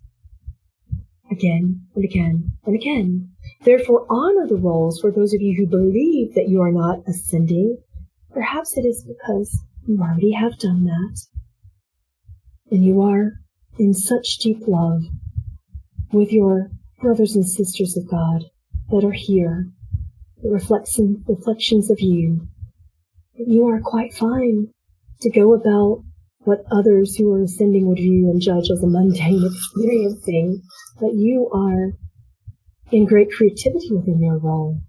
S1: Again and again and again. Therefore, honor the roles for those of you who believe that you are not ascending. Perhaps it is because you already have done that. And you are in such deep love with your brothers and sisters of God that are here, the reflections of you. You are quite fine to go about what others who are ascending would view and judge as a mundane experiencing, but you are in great creativity within your role.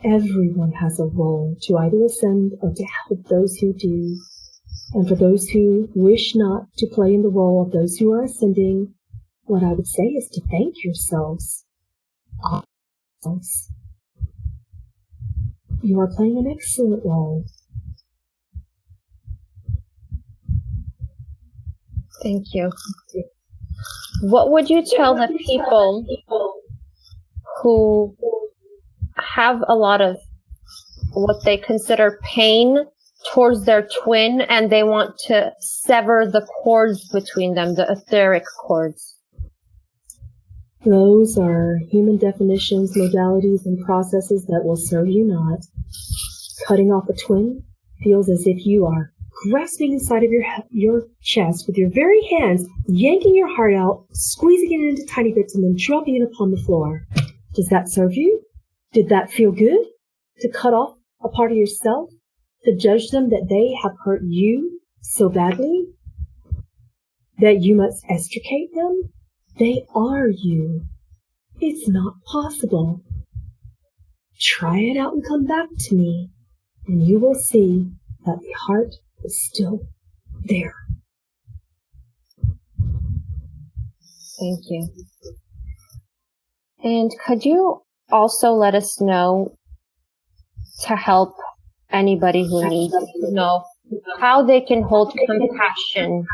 S1: Everyone has a role to either ascend or to help those who do. And for those who wish not to play in the role of those who are ascending, what I would say is to thank yourselves. You are playing an excellent role.
S3: Thank you. What would you tell the people who have a lot of what they consider pain towards their twin and they want to sever the cords between them, the etheric cords?
S1: Those are human definitions, modalities, and processes that will serve you not. Cutting off a twin feels as if you are grasping inside of your chest with your very hands, yanking your heart out, squeezing it into tiny bits, and then dropping it upon the floor. Does that serve you? Did that feel good? To cut off a part of yourself? To judge them that they have hurt you so badly? That you must extricate them? They are you. It's not possible. Try it out and come back to me, and you will see that the heart is still there.
S3: Thank you. And could you also let us know, to help anybody who needs to know, how they can hold compassion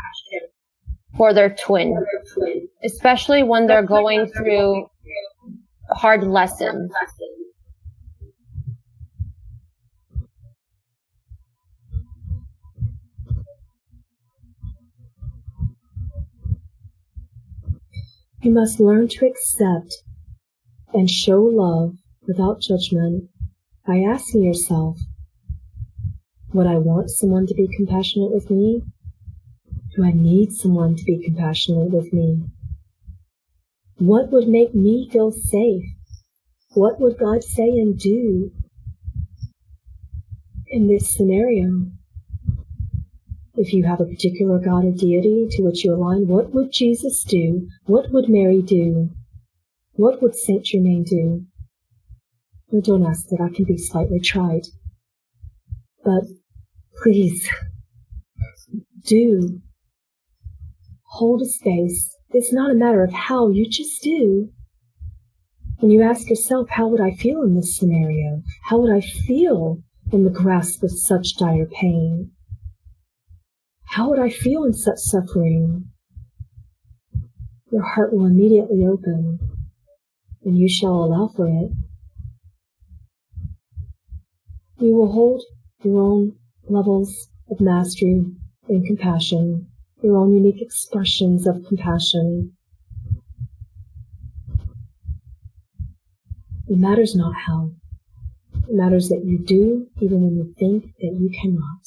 S3: for their twin, especially when they're going through hard lessons?
S1: You must learn to accept and show love without judgment by asking yourself, would I want someone to be compassionate with me? Do I need someone to be compassionate with me? What would make me feel safe? What would God say and do in this scenario? If you have a particular God or deity to which you align, what would Jesus do? What would Mary do? What would Saint Germain do? Well, don't ask that, I can be slightly tried. But please, do hold a space. It's not a matter of how, you just do. And you ask yourself, how would I feel in this scenario? How would I feel in the grasp of such dire pain? How would I feel in such suffering? Your heart will immediately open, and you shall allow for it. You will hold your own levels of mastery and compassion, your own unique expressions of compassion. It matters not how. It matters that you do, even when you think that you cannot.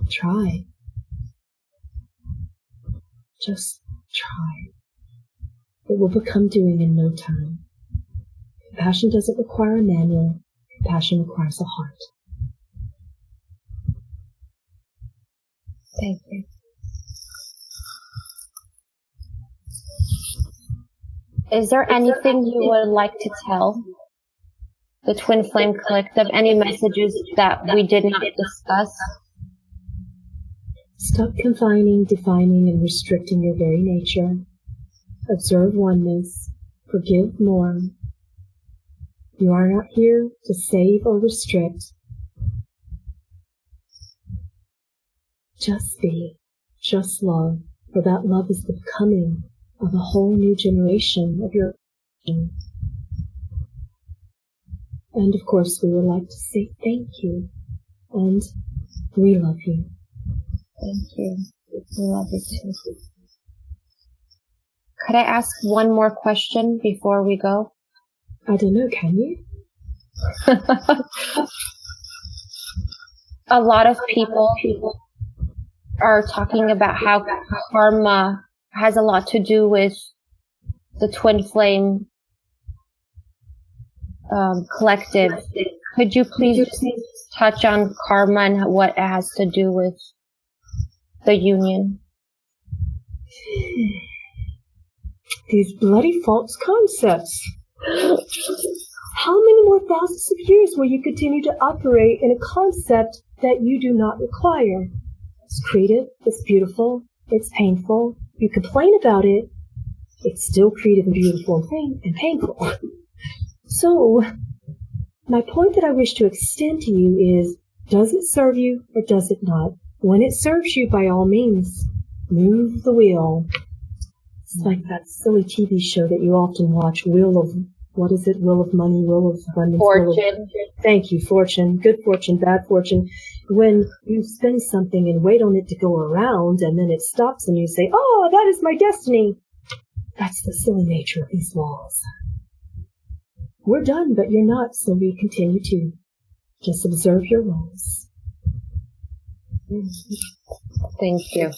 S1: Try. Just try. It will become doing in no time. Compassion doesn't require a manual. Compassion requires a heart.
S3: Thank you. Is there anything you would like to tell the Twin Flame Collective? Any messages that we did not discuss?
S1: Stop confining, defining, and restricting your very nature. Observe oneness. Forgive more. You are not here to save or restrict. Just be. Just love. For that love is the becoming of a whole new generation of your own. And of course, we would like to say thank you. And we love you.
S3: Thank you. We love you too. Could I ask one more question before we go?
S1: I don't know, can you?
S3: A lot of people are talking about how karma has a lot to do with the Twin Flame Collective. Could you please touch on karma and what it has to do with the union?
S1: These bloody false concepts. How many more thousands of years will you continue to operate in a concept that you do not require? It's creative, it's beautiful, it's painful. You complain about it, it's still creative and beautiful and painful. So, my point that I wish to extend to you is, does it serve you or does it not? When it serves you, by all means, move the wheel. It's like that silly TV show that you often watch, Wheel of, what is it? Wheel of Money, Wheel of Abundance.
S3: Fortune.
S1: Thank you, fortune. Good fortune, bad fortune. When you spend something and wait on it to go around and then it stops and you say, oh, that is my destiny. That's the silly nature of these laws. We're done, but you're not, so we continue to just observe your roles.
S3: Thank you.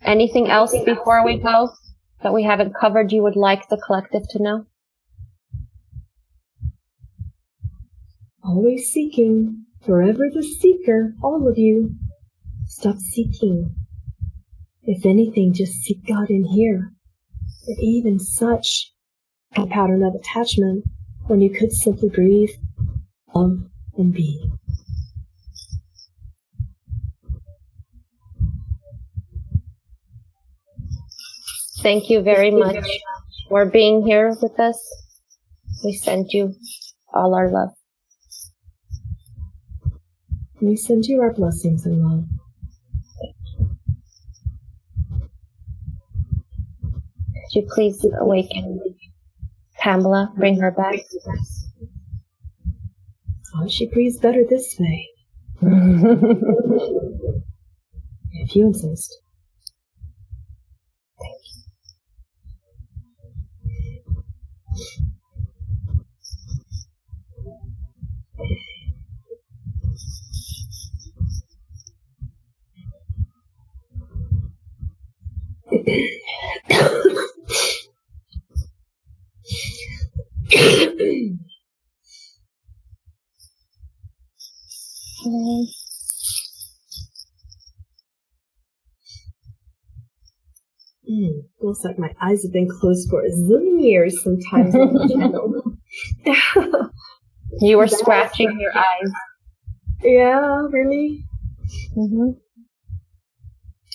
S3: Anything else before we go that we haven't covered you would like the collective to know?
S1: Always seeking, forever the seeker, all of you. Stop seeking. If anything, just seek God in here. But even such a pattern of attachment, when you could simply breathe, love, and be.
S3: Thank you very much for being here with us. We send you all our love.
S1: We send you our blessings and love.
S3: Could you please awaken Pamela, bring her back?
S1: Oh, she breathes better this way. If you insist. Feels like my eyes have been closed for a zillion years sometimes on the channel.
S3: You were scratching your eyes.
S1: Yeah, really?
S3: Mm-hmm.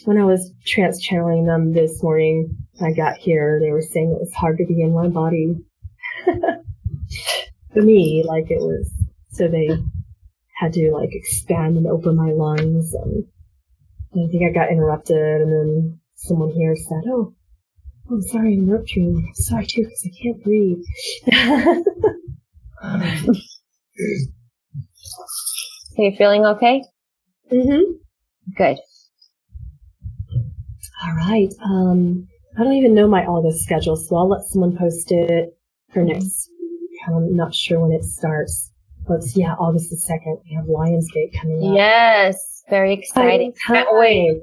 S1: When I was trans-channeling them this morning, I got here, they were saying it was hard to be in my body. For me, like it was, so they had to like expand and open my lungs, and I think I got interrupted, and then someone here said, oh, I'm sorry to interrupt you. I'm sorry too, because I can't breathe.
S3: Are you feeling okay?
S1: Mm-hmm.
S3: Good.
S1: All right. I don't even know my August schedule, so I'll let someone post it for next week. I'm not sure when it starts. But yeah, August the 2nd, we have Lionsgate coming up.
S3: Yes. Very exciting. Can't wait.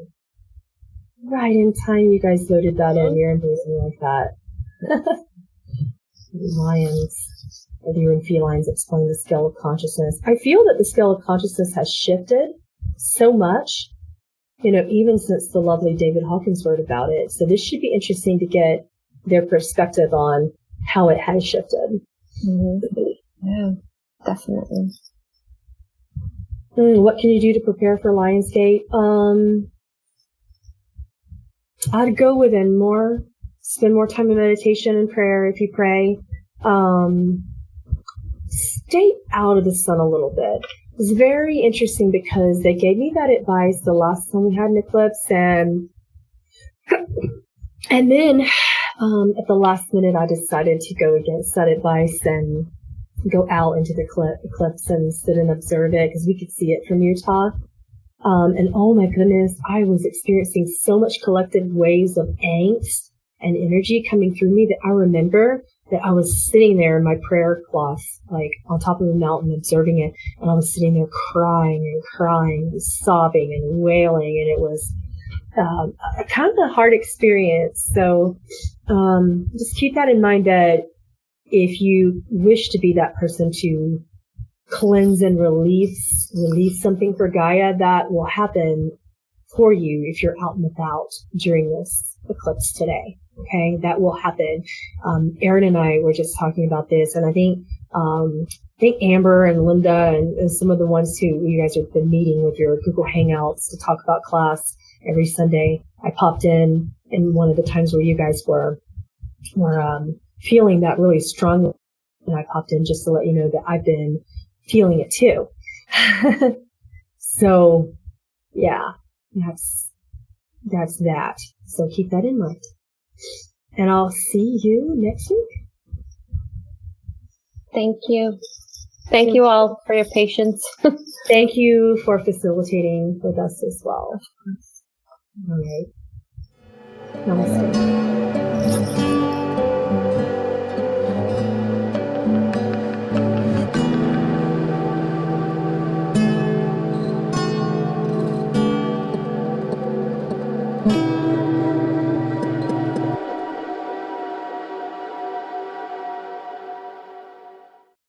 S1: Right in time, you guys loaded that in. You're amazing like that. Lions, whether you're in felines, explain the scale of consciousness. I feel that the scale of consciousness has shifted so much, even since the lovely David Hawkins wrote about it. So this should be interesting to get their perspective on how it has shifted.
S3: Mm-hmm. Yeah, definitely.
S1: What can you do to prepare for Lionsgate? I'd go within more. Spend more time in meditation and prayer if you pray. Stay out of the sun a little bit. It's very interesting because they gave me that advice the last time we had an eclipse, and then at the last minute I decided to go against that advice and go out into the eclipse and sit and observe it because we could see it from Utah. And oh my goodness, I was experiencing so much collective waves of angst and energy coming through me that I remember that I was sitting there in my prayer cloth, like on top of the mountain observing it, and I was sitting there crying and sobbing and wailing, and it was kind of a hard experience. So just keep that in mind, that if you wish to be that person to cleanse and release something for Gaia, that will happen for you if you're out and about during this eclipse today. Okay, that will happen. Erin and I were just talking about this, and I think Amber and Linda and some of the ones who you guys have been meeting with your Google Hangouts to talk about class every Sunday. I popped in one of the times where you guys were feeling that really strongly, and I popped in just to let you know that I've been feeling it too. So yeah, that's that. So keep that in mind. And I'll see you next week.
S3: Thank you. Thank you all for your patience.
S1: Thank you for facilitating with us as well. All right.